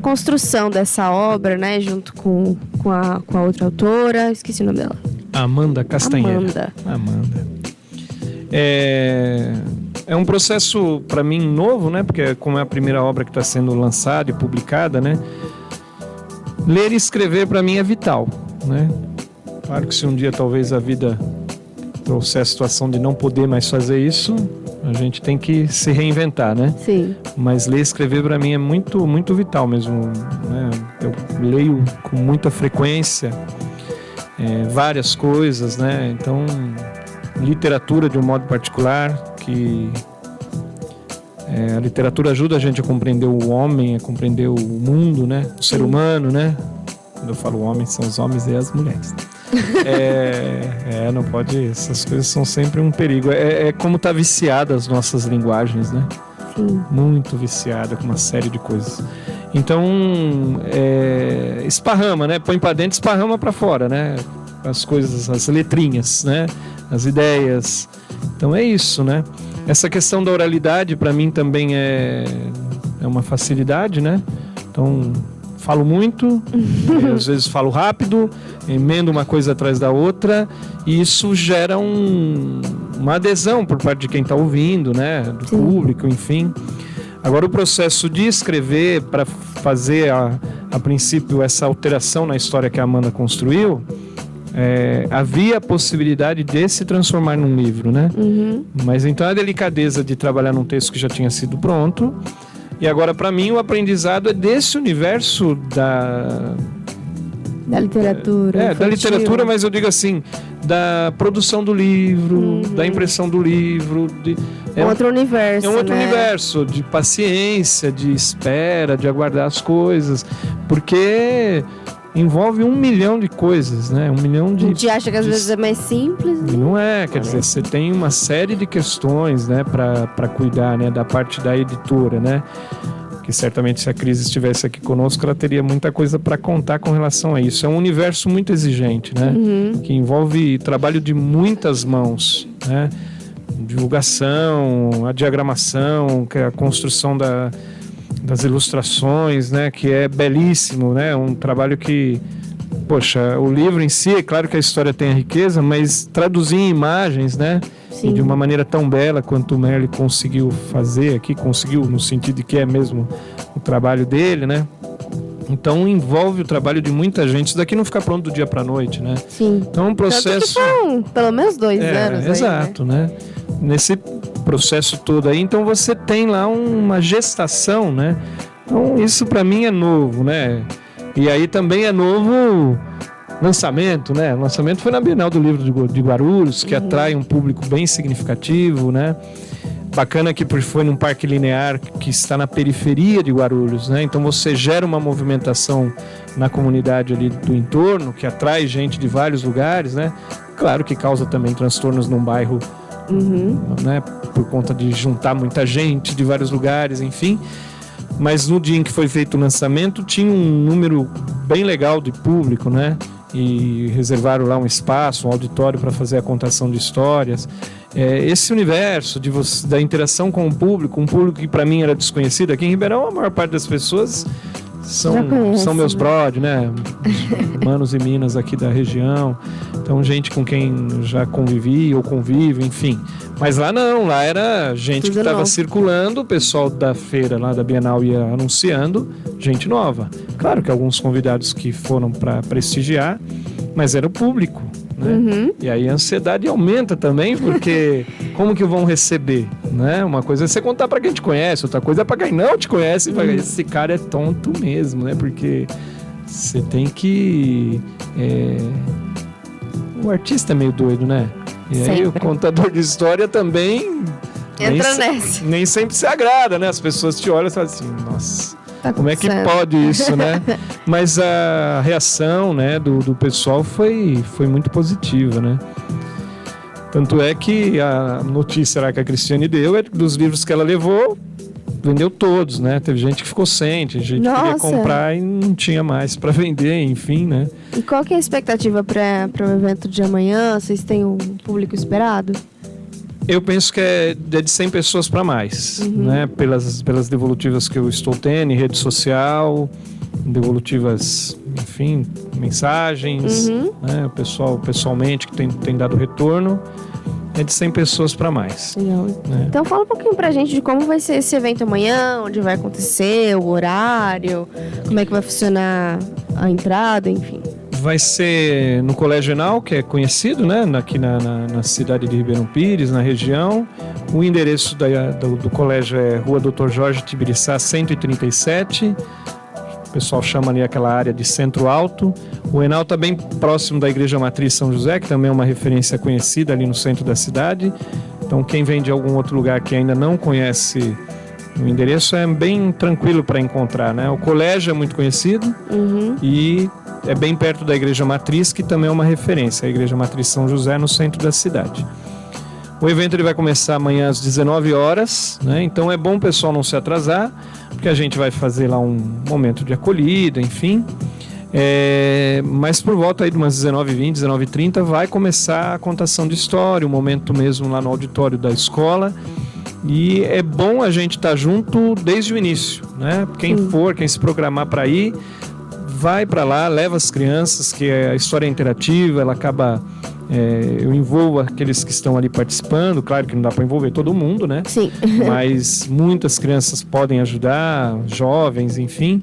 construção dessa obra, né? Junto com a outra autora, esqueci o nome dela. Amanda Castanheira. Amanda. É um processo, para mim, novo, né? Porque como é a primeira obra que está sendo lançada e publicada, né? Ler e escrever, para mim, é vital, né? Claro que se um dia, talvez, a vida trouxer a situação de não poder mais fazer isso, a gente tem que se reinventar, né? Sim. Mas ler e escrever, para mim, é muito, muito vital mesmo, né? Eu leio com muita frequência várias coisas, né? Então, literatura de um modo particular, que a literatura ajuda a gente a compreender o homem, a compreender o mundo, né? O ser humano, né? Quando eu falo homem, são os homens e as mulheres. Não pode... Essas coisas são sempre um perigo. É como tá viciada as nossas linguagens, né? Sim. Muito viciada com uma série de coisas. Então, esparrama, né? Põe pra dentro, esparrama pra fora, né? As coisas, as letrinhas, né? As ideias. Então é isso, né? Essa questão da oralidade para mim também é uma facilidade, né? Então falo muito, às vezes falo rápido, emendo uma coisa atrás da outra e isso gera uma adesão por parte de quem está ouvindo, né? Do público, enfim. Agora o processo de escrever para fazer a princípio essa alteração na história que a Amanda construiu, havia a possibilidade de se transformar num livro, né? Mas então a delicadeza de trabalhar num texto que já tinha sido pronto, e agora para mim o aprendizado é desse universo da literatura. Da literatura, mas eu digo assim, da produção do livro, da impressão do livro. Outro universo. É um outro universo de paciência, de espera, de aguardar as coisas, porque envolve 1 milhão de coisas, né? 1 milhão de... A gente acha que às vezes é mais simples. E não é, quer dizer, você tem uma série de questões, né, para cuidar, né, da parte da editora, né? Que certamente se a Cris estivesse aqui conosco, ela teria muita coisa para contar com relação a isso. É um universo muito exigente, né? Que envolve trabalho de muitas mãos, né? Divulgação, a diagramação, a construção das ilustrações, né, que é belíssimo, né, um trabalho que, poxa, o livro em si, é claro que a história tem a riqueza, mas traduzir em imagens, né, de uma maneira tão bela quanto o Merle conseguiu fazer aqui, conseguiu no sentido de que é mesmo o trabalho dele, né, então envolve o trabalho de muita gente, isso daqui não fica pronto do dia para a noite, né. Sim. Então é um processo... Tanto que foram pelo menos 2 anos. Exato, aí, né. Nesse processo todo aí, então você tem lá uma gestação, né? Então isso para mim é novo, né? E aí também é novo lançamento, né? O lançamento foi na Bienal do Livro de Guarulhos, que atrai um público bem significativo, né? bacana que foi num parque linear que está na periferia de Guarulhos, né? Então você gera uma movimentação na comunidade ali do entorno, que atrai gente de vários lugares, né? Claro que causa também transtornos num bairro, né? Por conta de juntar muita gente de vários lugares, enfim. Mas no dia em que foi feito o lançamento, tinha um número bem legal de público, né? E reservaram lá um espaço, um auditório para fazer a contação de histórias. Esse universo da interação com o público, um público que para mim era desconhecido, aqui em Ribeirão a maior parte das pessoas são meus brod, né? Manos e minas aqui da região, então gente com quem já convivi ou convive, enfim. Mas lá não, lá era gente que estava circulando, o pessoal da feira lá da Bienal ia anunciando, gente nova. Claro que alguns convidados que foram para prestigiar, mas era o público, né? E aí a ansiedade aumenta também, porque como que vão receber, né? Uma coisa é você contar para quem te conhece, outra coisa é para quem não te conhece, esse cara é tonto mesmo, né? Porque você tem que... O artista é meio doido, né? E aí sempre. O contador de história também entra nessa. Nem sempre se agrada, né? As pessoas te olham e falam assim, nossa, como é que pode isso, né? Mas a reação, né, do pessoal foi muito positiva, né? Tanto é que a notícia lá que a Cristiane deu é dos livros que ela levou, vendeu todos, né? Teve gente que ficou sem, tinha gente que queria comprar e não tinha mais para vender, enfim, né? E qual que é a expectativa para o evento de amanhã? Vocês têm um público esperado? Eu penso que é de 100 pessoas para mais, né? Pelas devolutivas que eu estou tendo em rede social, devolutivas, enfim, mensagens, né? O pessoal pessoalmente que tem dado retorno, é de 100 pessoas para mais. Legal. Né? Então fala um pouquinho pra gente de como vai ser esse evento amanhã, onde vai acontecer, o horário, como é que vai funcionar a entrada, enfim. Vai ser no Colégio Enal, que é conhecido, né? Aqui na cidade de Ribeirão Pires, na região. O endereço do colégio é Rua Dr. Jorge Tibiriçá, 137. O pessoal chama ali aquela área de Centro Alto. O Enal está bem próximo da Igreja Matriz São José, que também é uma referência conhecida ali no centro da cidade. Então, quem vem de algum outro lugar que ainda não conhece o endereço, é bem tranquilo para encontrar, né? O colégio é muito conhecido e é bem perto da Igreja Matriz, que também é uma referência, a Igreja Matriz São José, no centro da cidade. O evento ele vai começar amanhã às 19 horas, né? Então é bom o pessoal não se atrasar, porque a gente vai fazer lá um momento de acolhida, enfim. Mas por volta aí de umas 19h20, 19h30 vai começar a contação de história, o momento mesmo lá no auditório da escola. E é bom a gente estar junto desde o início, né? Quem se programar para ir, vai para lá, leva as crianças, que a história é interativa, ela acaba... eu envolvo aqueles que estão ali participando, claro que não dá para envolver todo mundo, né? Sim. Mas muitas crianças podem ajudar, jovens, enfim.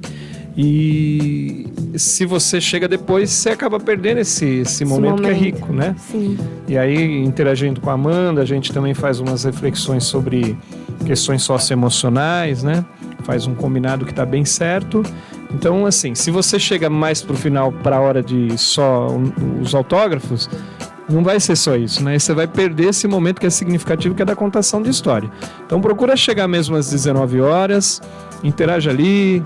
E se você chega depois, você acaba perdendo esse momento que é rico, né? Sim. E aí, interagindo com a Amanda, a gente também faz umas reflexões sobre questões socioemocionais, né? Faz um combinado que está bem certo. Então, assim, se você chega mais pro final, para a hora de só os autógrafos, não vai ser só isso, né? Você vai perder esse momento que é significativo, que é da contação de história. Então, procura chegar mesmo às 19 horas, interage ali,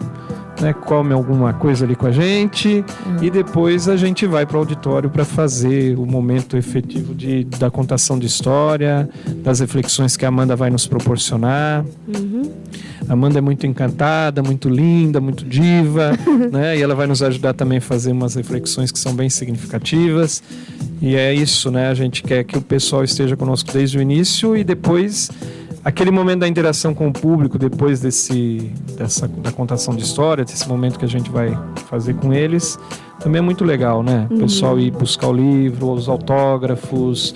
né, come alguma coisa ali com a gente e depois a gente vai para o auditório para fazer o momento efetivo da contação de história, das reflexões que a Amanda vai nos proporcionar. A Amanda é muito encantada, muito linda, muito diva, né? E ela vai nos ajudar também a fazer umas reflexões que são bem significativas. E é isso, né? A gente quer que o pessoal esteja conosco desde o início e depois... Aquele momento da interação com o público, depois da contação de história, desse momento que a gente vai fazer com eles, também é muito legal, né? O pessoal ir buscar o livro, os autógrafos,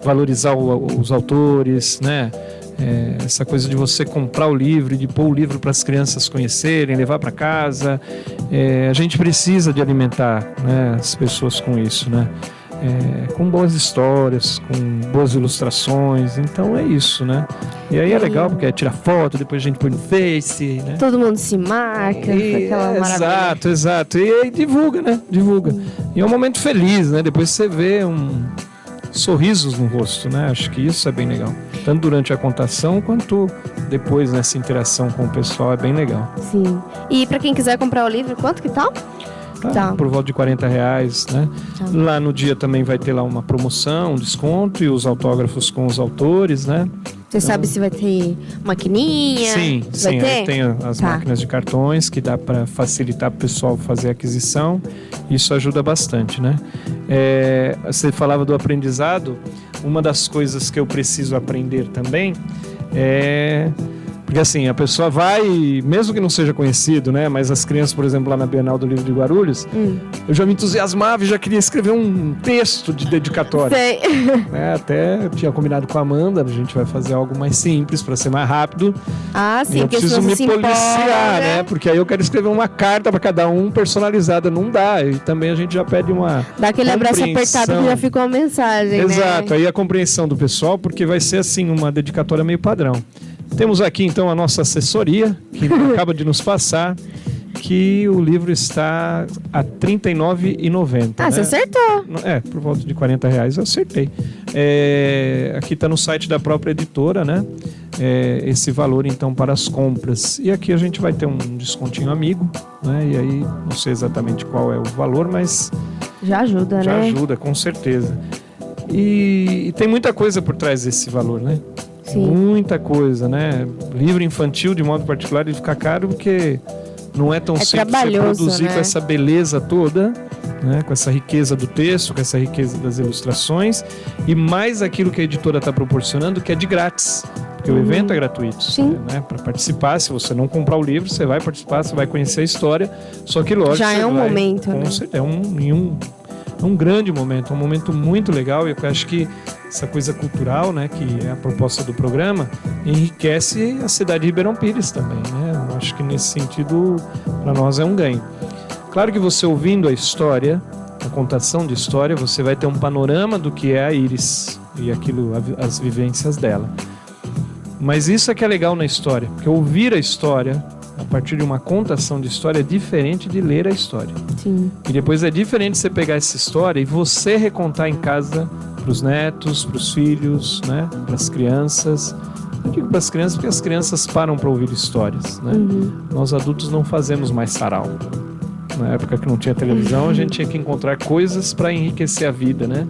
valorizar os autores, né? Essa coisa de você comprar o livro e de pôr o livro para as crianças conhecerem, levar para casa. A gente precisa de alimentar, né, as pessoas com isso, né? Com boas histórias, com boas ilustrações, então é isso, né? E aí é legal porque tira foto, depois a gente põe no Face, né? Todo mundo se marca, aquela maravilha. Exato, e aí divulga, né? Divulga. E é um momento feliz, né? Depois você vê sorrisos no rosto, né? Acho que isso é bem legal. Tanto durante a contação quanto depois nessa interação com o pessoal é bem legal. Sim. E para quem quiser comprar o livro, quanto que tá? Tá. Por volta de R$40, né? Tá. Lá no dia também vai ter lá uma promoção, um desconto e os autógrafos com os autores, né? Você sabe se vai ter maquininha? Sim, vai ter? Aí tem as máquinas de cartões que dá para facilitar para o pessoal fazer a aquisição. Isso ajuda bastante, né? Você falava do aprendizado. Uma das coisas que eu preciso aprender também é... Porque assim, a pessoa vai, mesmo que não seja conhecido, né? Mas as crianças, por exemplo, lá na Bienal do Livro de Guarulhos, eu já me entusiasmava e já queria escrever um texto de dedicatória. Sei. Até eu tinha combinado com a Amanda, a gente vai fazer algo mais simples para ser mais rápido. Ah, sim, eu preciso me policiar, né? Porque aí eu quero escrever uma carta para cada um personalizada, não dá. E também a gente já pede uma dá aquele abraço apertado que já ficou a mensagem, Exato, né? Aí a compreensão do pessoal, porque vai ser assim, uma dedicatória meio padrão. Temos aqui então a nossa assessoria, que acaba de nos passar, que o livro está a R$ 39,90. Ah, né? Você acertou. Por volta de R$40 eu acertei. Aqui está no site da própria editora, né? Esse valor então para as compras. E aqui a gente vai ter um descontinho amigo, né? E aí não sei exatamente qual é o valor, mas já ajuda, né? Já ajuda, com certeza. E tem muita coisa por trás desse valor, né? Sim. Muita coisa, né? Livro infantil, de modo particular, ele fica caro porque não é tão simples você produzir, né? Com essa beleza toda, né? Com essa riqueza do texto, com essa riqueza das ilustrações e mais aquilo que a editora está proporcionando, que é de grátis. Porque o evento é gratuito. Sim. Né? Para participar, se você não comprar o livro, você vai participar, você vai conhecer a história. Só que, lógico, já é um momento, né? É um grande momento, um momento muito legal. E eu acho que essa coisa cultural, né, que é a proposta do programa, enriquece a cidade de Ribeirão Pires também, né? Eu acho que nesse sentido, para nós é um ganho. Claro que você ouvindo a história, a contação de história, você vai ter um panorama do que é a Iris e as vivências dela. Mas isso é que é legal na história, porque ouvir a história a partir de uma contação de história é diferente de ler a história. Sim. E depois é diferente você pegar essa história e você recontar em casa para os netos, para os filhos, né, para as crianças. Eu digo para as crianças porque as crianças param para ouvir histórias, né? Nós adultos não fazemos mais sarau. Na época que não tinha televisão, a gente tinha que encontrar coisas para enriquecer a vida, né?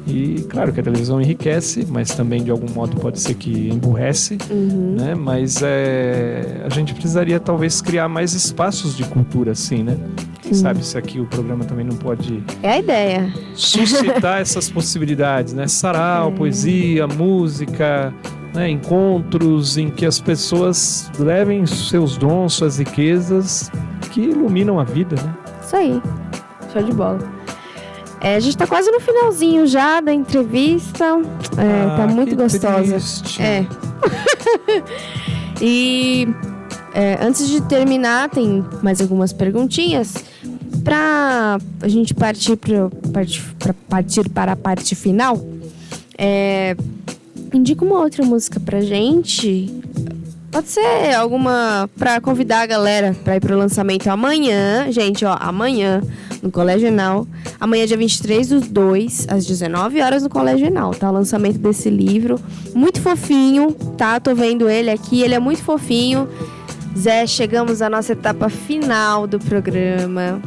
E claro que a televisão enriquece, mas também de algum modo pode ser que emburrece, né? Mas a gente precisaria talvez criar mais espaços de cultura assim, né? Quem sabe se aqui o programa também não pode... É a ideia. Suscitar essas possibilidades, né? Sarau, poesia, música, né? Encontros em que as pessoas levem seus dons, suas riquezas que iluminam a vida, né? Isso aí. Show de bola. A gente tá quase no finalzinho já da entrevista. Tá muito gostosa. Triste. E antes de terminar, tem mais algumas perguntinhas pra a gente partir para a parte final. Indica uma outra música pra gente. Pode ser alguma pra convidar a galera pra ir pro lançamento amanhã. Gente, amanhã no Colégio Enal. Amanhã, dia 23/2, às 19 horas no Colégio Enal, tá? O lançamento desse livro. Muito fofinho, tá? Tô vendo ele aqui, ele é muito fofinho. Zé, chegamos à nossa etapa final do programa.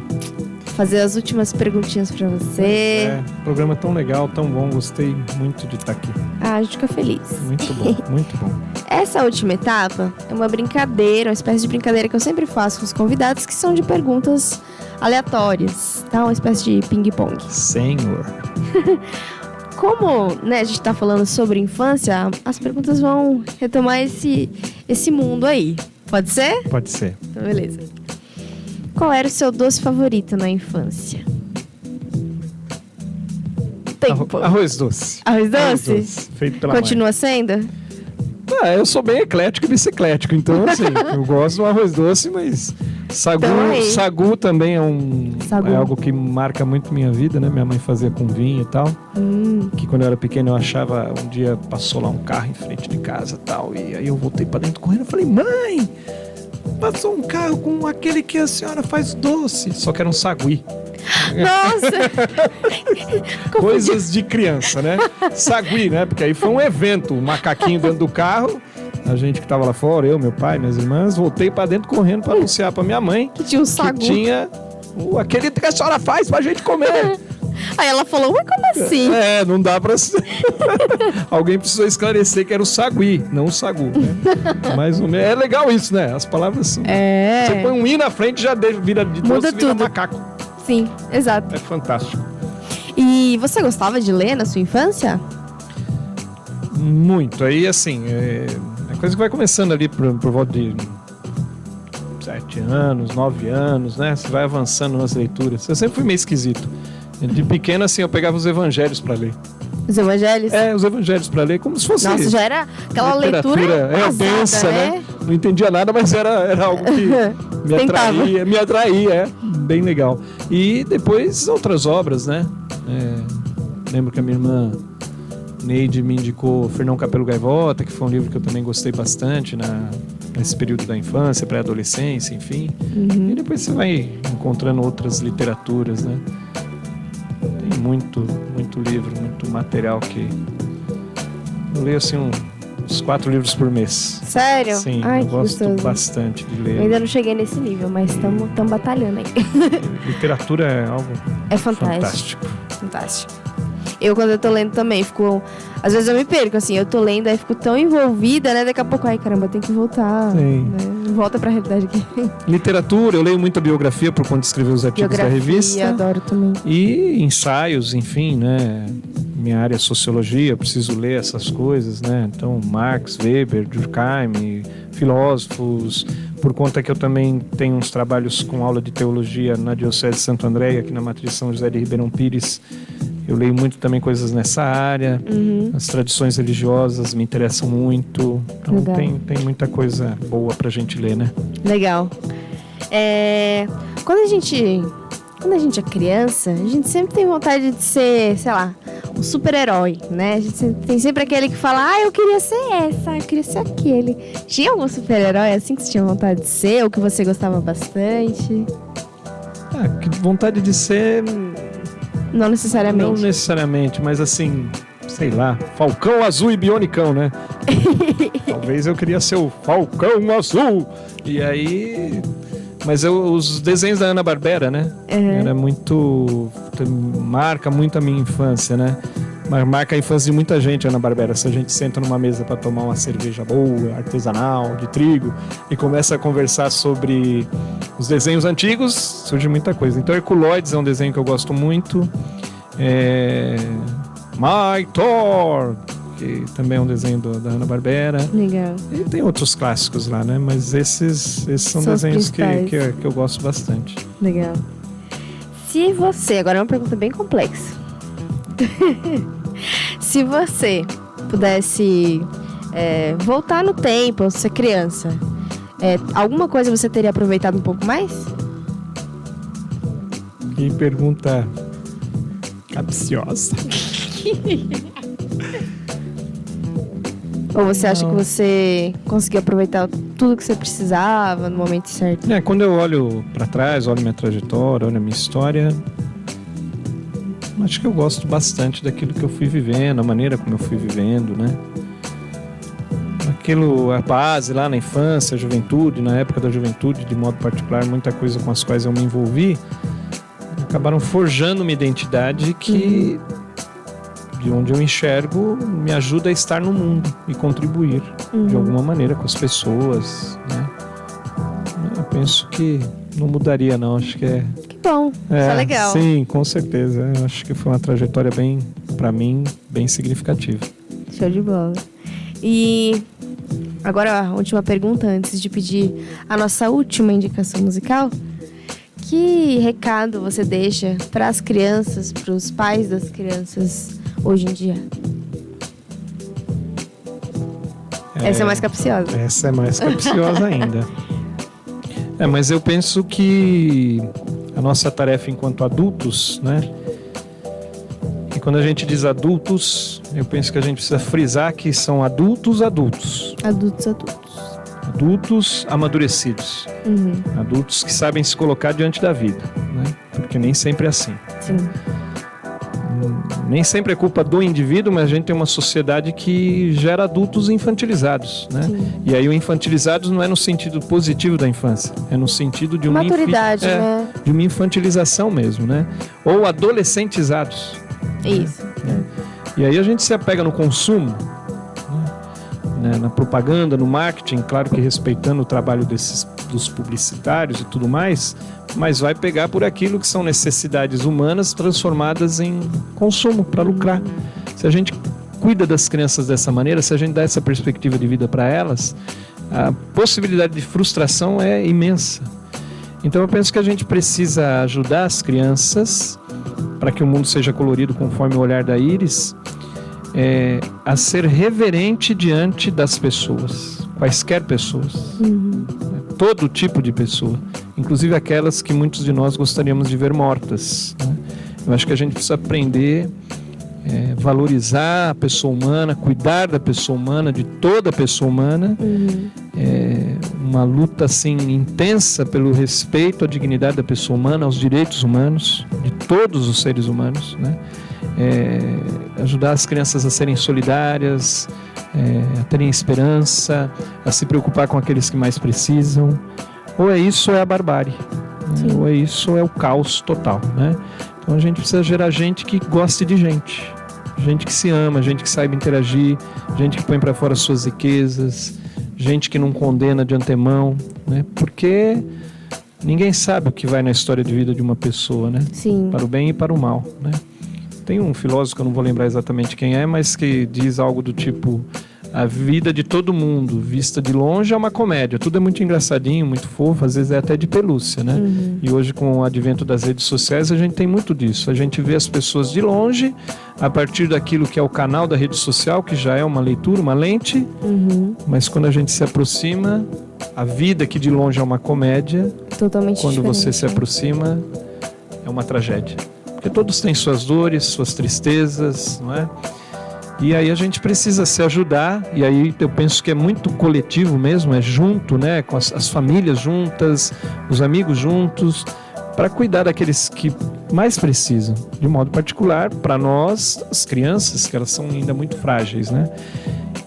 Fazer as últimas perguntinhas pra você. Programa tão legal, tão bom, gostei muito de estar aqui. A gente fica feliz. Muito bom, muito bom. Essa última etapa é uma brincadeira, uma espécie de brincadeira que eu sempre faço com os convidados, que são de perguntas aleatórias, tá? Uma espécie de ping-pong. Senhor. Como, né, a gente tá falando sobre infância, as perguntas vão retomar esse mundo aí. Pode ser? Pode ser. Então, beleza. Qual era o seu doce favorito na infância? Tempo. Arroz doce. Arroz doce? Arroz doce, feito pela Continua mãe. sendo? Eu sou bem eclético e biciclético, então assim, eu gosto do arroz doce, mas sagu também é algo que marca muito minha vida, né? Minha mãe fazia com vinho e tal, que quando eu era pequeno eu achava, um dia passou lá um carro em frente de casa e tal, e aí eu voltei pra dentro correndo e falei, mãe, passou um carro com aquele que a senhora faz doce. Só que era um sagui. Nossa! Coisas de criança, né? Sagui, né? Porque aí foi um evento, um macaquinho dentro do carro. A gente que tava lá fora, eu, meu pai, minhas irmãs, voltei pra dentro correndo pra anunciar pra minha mãe Que tinha um sagu. que tinha aquele que a senhora faz pra gente comer. Aí ela falou, ué, como assim? Não dá pra... Alguém precisou esclarecer que era o sagui, não o sagu, né? Mais ou menos. É legal isso, né? As palavras são... Você põe um i na frente, já vira de Muda doce, vira tudo. macaco. Sim, exato. É fantástico. E você gostava de ler na sua infância? Muito. Aí, assim, é coisa que vai começando ali por volta de 7 anos, 9 anos, né? Você vai avançando nas leituras. Eu sempre fui meio esquisito. De pequeno, assim, eu pegava os evangelhos pra ler. Os evangelhos? Os evangelhos pra ler, como se fosse... Nossa, já era aquela leitura pesada, densa, né? Não entendia nada, mas era algo que me atraía, bem legal. E depois outras obras, né? Lembro que a minha irmã Neide me indicou Fernão Capelo Gaivota, que foi um livro que eu também gostei bastante nesse período da infância, pré-adolescência, enfim. Uhum. E depois você vai encontrando outras literaturas, né? Tem muito livro, muito material que... Eu leio, assim, uns 4 livros por mês. Sério? Sim, Ai, eu que gosto gostoso. bastante de ler. Eu ainda não cheguei nesse nível, mas estamos batalhando aí. Literatura é algo É fantástico. fantástico. Eu, quando eu tô lendo também, fico... Às vezes eu me perco, assim, eu tô lendo, aí fico tão envolvida, né? Daqui a pouco, ai, caramba, tem que voltar. Sim. Né? Volta pra realidade aqui. Literatura, eu leio muita biografia por conta de escrever os artigos da revista. Adoro também. E ensaios, enfim, né? Minha área é sociologia, eu preciso ler essas coisas, né? Então, Marx, Weber, Durkheim, filósofos. Por conta que eu também tenho uns trabalhos com aula de teologia na Diocese de Santo André, aqui na Matriz São José de Ribeirão Pires. Eu leio muito também coisas nessa área. Uhum. As tradições religiosas me interessam muito. Então tem muita coisa boa pra gente ler, né? Legal. Quando a gente é criança, a gente sempre tem vontade de ser, sei lá, um super-herói, né? A gente tem sempre aquele que fala, eu queria ser essa, eu queria ser aquele. Tinha algum super-herói assim que você tinha vontade de ser, ou que você gostava bastante? Que vontade de ser... Não necessariamente. Não necessariamente, mas assim, sei lá, Falcão Azul e Bionicão, né? Talvez eu queria ser o Falcão Azul. E aí... Mas os desenhos da Hanna-Barbera, né? Era muito... Marca muito a minha infância, né? Marca a infância de muita gente, Hanna-Barbera. Se a gente senta numa mesa para tomar uma cerveja boa, artesanal, de trigo, e começa a conversar sobre os desenhos antigos, surge muita coisa. Então, Herculoides é um desenho que eu gosto muito. My Thor, que também é um desenho da Hanna-Barbera. Legal. E tem outros clássicos lá, né? Mas esses são desenhos que eu gosto bastante. Legal. Se você... Agora é uma pergunta bem complexa. Se você pudesse voltar no tempo, ou ser criança, alguma coisa você teria aproveitado um pouco mais? Que pergunta capciosa. Ou você acha que você conseguiu aproveitar tudo que você precisava no momento certo? Quando eu olho pra trás, olho minha trajetória, olho a minha história, acho que eu gosto bastante daquilo que eu fui vivendo, a maneira como eu fui vivendo, né? A base lá na infância, a juventude, na época da juventude, de modo particular, muita coisa com as quais eu me envolvi, acabaram forjando uma identidade que, de onde eu enxergo, me ajuda a estar no mundo e contribuir de alguma maneira com as pessoas, né? Eu penso que não mudaria, não. Acho que Que bom, isso é legal. Sim, com certeza. Eu acho que foi uma trajetória pra mim, bem significativa. Show de bola. E agora a última pergunta, antes de pedir a nossa última indicação musical. Que recado você deixa para as crianças, para os pais das crianças hoje em dia? Essa é mais capciosa. Essa é mais capciosa ainda. Mas eu penso que a nossa tarefa enquanto adultos, né? E quando a gente diz adultos, eu penso que a gente precisa frisar que são adultos. Adultos. adultos amadurecidos, adultos que sabem se colocar diante da vida, né? Porque nem sempre é assim. Sim. Nem sempre é culpa do indivíduo, mas a gente tem uma sociedade que gera adultos infantilizados, né? Sim. E aí o infantilizados não é no sentido positivo da infância, é no sentido de uma maturidade, né? de uma infantilização mesmo, né? Ou adolescentizados. Isso. Né? E aí a gente se apega no consumo, né? Na propaganda, no marketing, claro que respeitando o trabalho dos publicitários e tudo mais, mas vai pegar por aquilo que são necessidades humanas transformadas em consumo para lucrar. Se a gente cuida das crianças dessa maneira, se a gente dá essa perspectiva de vida para elas, a possibilidade de frustração é imensa. Então eu penso que a gente precisa ajudar as crianças para que o mundo seja colorido conforme o olhar da Iris, a ser reverente diante das pessoas, quaisquer pessoas, todo tipo de pessoa, inclusive aquelas que muitos de nós gostaríamos de ver mortas, né? Eu acho que a gente precisa aprender, valorizar a pessoa humana, cuidar da pessoa humana, de toda a pessoa humana, uma luta assim intensa pelo respeito à dignidade da pessoa humana, aos direitos humanos, de todos os seres humanos, né? Ajudar as crianças a serem solidárias, a terem esperança, a se preocupar com aqueles que mais precisam. Ou é isso ou é a barbárie, né? Ou é isso ou é o caos total, né? Então a gente precisa gerar gente que goste de gente que se ama, gente que saiba interagir, gente que põe para fora suas riquezas, gente que não condena de antemão, né? Porque ninguém sabe o que vai na história de vida de uma pessoa, né? Sim. Para o bem e para o mal, né? Tem um filósofo que eu não vou lembrar exatamente quem é, mas que diz algo do tipo: a vida de todo mundo vista de longe é uma comédia, tudo é muito engraçadinho, muito fofo, às vezes é até de pelúcia, né? E hoje, com o advento das redes sociais, a gente tem muito disso. A gente vê as pessoas de longe, a partir daquilo que é o canal da rede social, que já é uma leitura, uma lente, mas quando a gente se aproxima, a vida que de longe é uma comédia, Totalmente quando diferente, você se aproxima, é uma tragédia. Porque todos têm suas dores, suas tristezas, não é? E aí a gente precisa se ajudar, e aí eu penso que é muito coletivo mesmo, é junto, né? Com as famílias juntas, os amigos juntos, para cuidar daqueles que mais precisam, de modo particular, para nós, as crianças, que elas são ainda muito frágeis, né?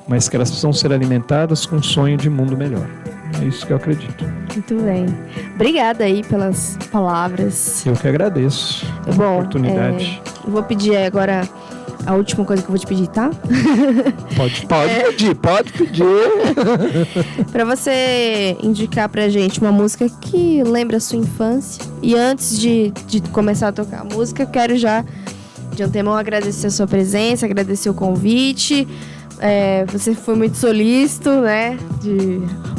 Mas que elas precisam ser alimentadas com um sonho de mundo melhor. É isso que eu acredito. Muito bem. Obrigada aí pelas palavras. Eu que agradeço a oportunidade. Eu vou pedir agora a última coisa que eu vou te pedir, tá? Pode pedir. Pra você indicar pra gente uma música que lembra a sua infância. E antes de começar a tocar a música, eu quero já, de antemão, agradecer a sua presença, agradecer o convite. Você foi muito solícito, né?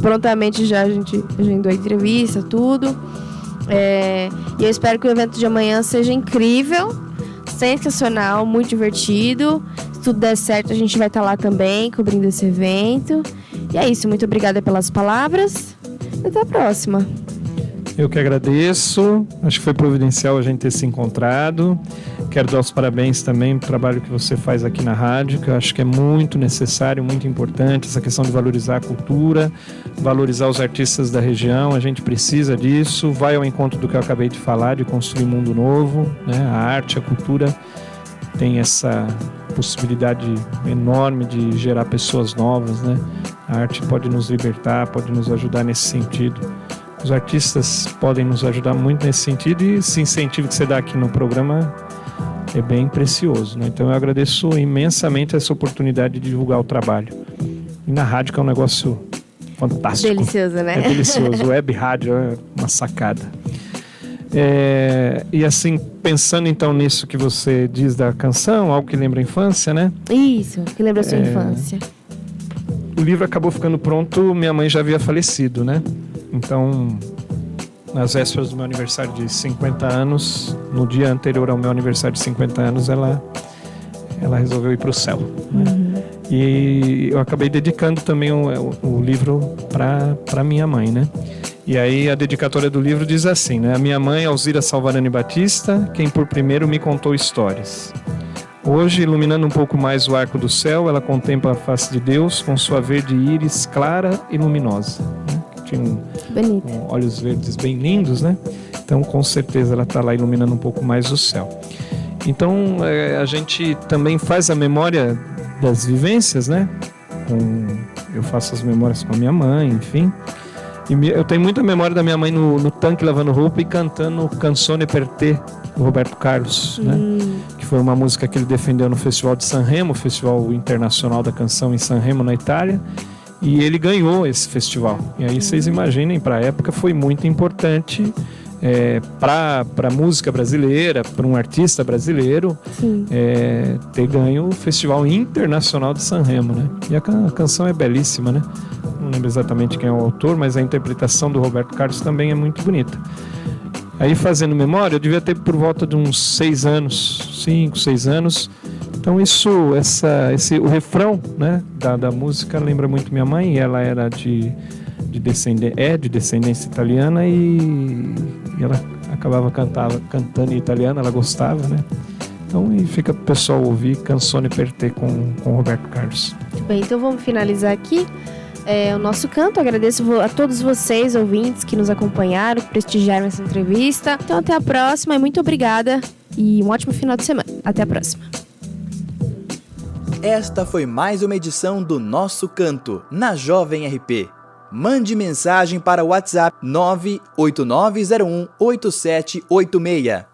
Prontamente já a gente agendou a entrevista, tudo. E eu espero que o evento de amanhã seja incrível, sensacional, muito divertido. Se tudo der certo, a gente vai estar lá também, cobrindo esse evento. E é isso, muito obrigada pelas palavras. E até a próxima. Eu que agradeço, acho que foi providencial a gente ter se encontrado. Quero dar os parabéns também pelo trabalho que você faz aqui na rádio, que eu acho que é muito necessário, muito importante, essa questão de valorizar a cultura, valorizar os artistas da região, a gente precisa disso, vai ao encontro do que eu acabei de falar, de construir um mundo novo, né? A arte, a cultura tem essa possibilidade enorme de gerar pessoas novas, né? A arte pode nos libertar, pode nos ajudar nesse sentido. Os artistas podem nos ajudar muito nesse sentido, e esse incentivo que você dá aqui no programa é bem precioso, né? Então eu agradeço imensamente essa oportunidade de divulgar o trabalho. E na rádio, que é um negócio fantástico. Delicioso, né? É delicioso. Web rádio é uma sacada. E assim, pensando então nisso que você diz da canção, algo que lembra a infância, né? Isso, que lembra a sua infância. O livro acabou ficando pronto, minha mãe já havia falecido, né? Então, nas vésperas do meu aniversário de 50 anos, no dia anterior ao meu aniversário de 50 anos, ela resolveu ir para o céu, né? E eu acabei dedicando também o livro para minha mãe, né? E aí a dedicatória do livro diz assim, né? A minha mãe, Alzira Salvarani Batista, quem por primeiro me contou histórias. Hoje, iluminando um pouco mais o arco do céu, ela contempla a face de Deus com sua verde íris clara e luminosa, né? Tinha olhos verdes bem lindos, né? Então, com certeza, ela está lá iluminando um pouco mais o céu. Então, a gente também faz a memória das vivências, né? Eu faço as memórias com a minha mãe, enfim. E eu tenho muita memória da minha mãe no tanque lavando roupa e cantando Canzone per te, do Roberto Carlos, né? Que foi uma música que ele defendeu no Festival de Sanremo, Festival Internacional da Canção em Sanremo, na Itália. E ele ganhou esse festival. E aí vocês imaginem, para a época foi muito importante para a música brasileira, para um artista brasileiro, ter ganho o Festival Internacional de Sanremo, né? E a canção é belíssima, né? Não lembro exatamente quem é o autor, mas a interpretação do Roberto Carlos também é muito bonita. Aí, fazendo memória, eu devia ter por volta de uns 5, 6 anos. Então o refrão, né, da música lembra muito minha mãe. Ela era de descendência italiana e ela acabava cantando em italiano, ela gostava, né? Então, e fica pro pessoal ouvir Canzone per te com Roberto Carlos. Muito bem, então vamos finalizar aqui o nosso canto. Agradeço a todos vocês, ouvintes, que nos acompanharam, que prestigiaram essa entrevista. Então, até a próxima e muito obrigada e um ótimo final de semana. Até a próxima. Esta foi mais uma edição do Nosso Canto, na Jovem RP. Mande mensagem para o WhatsApp 989018786.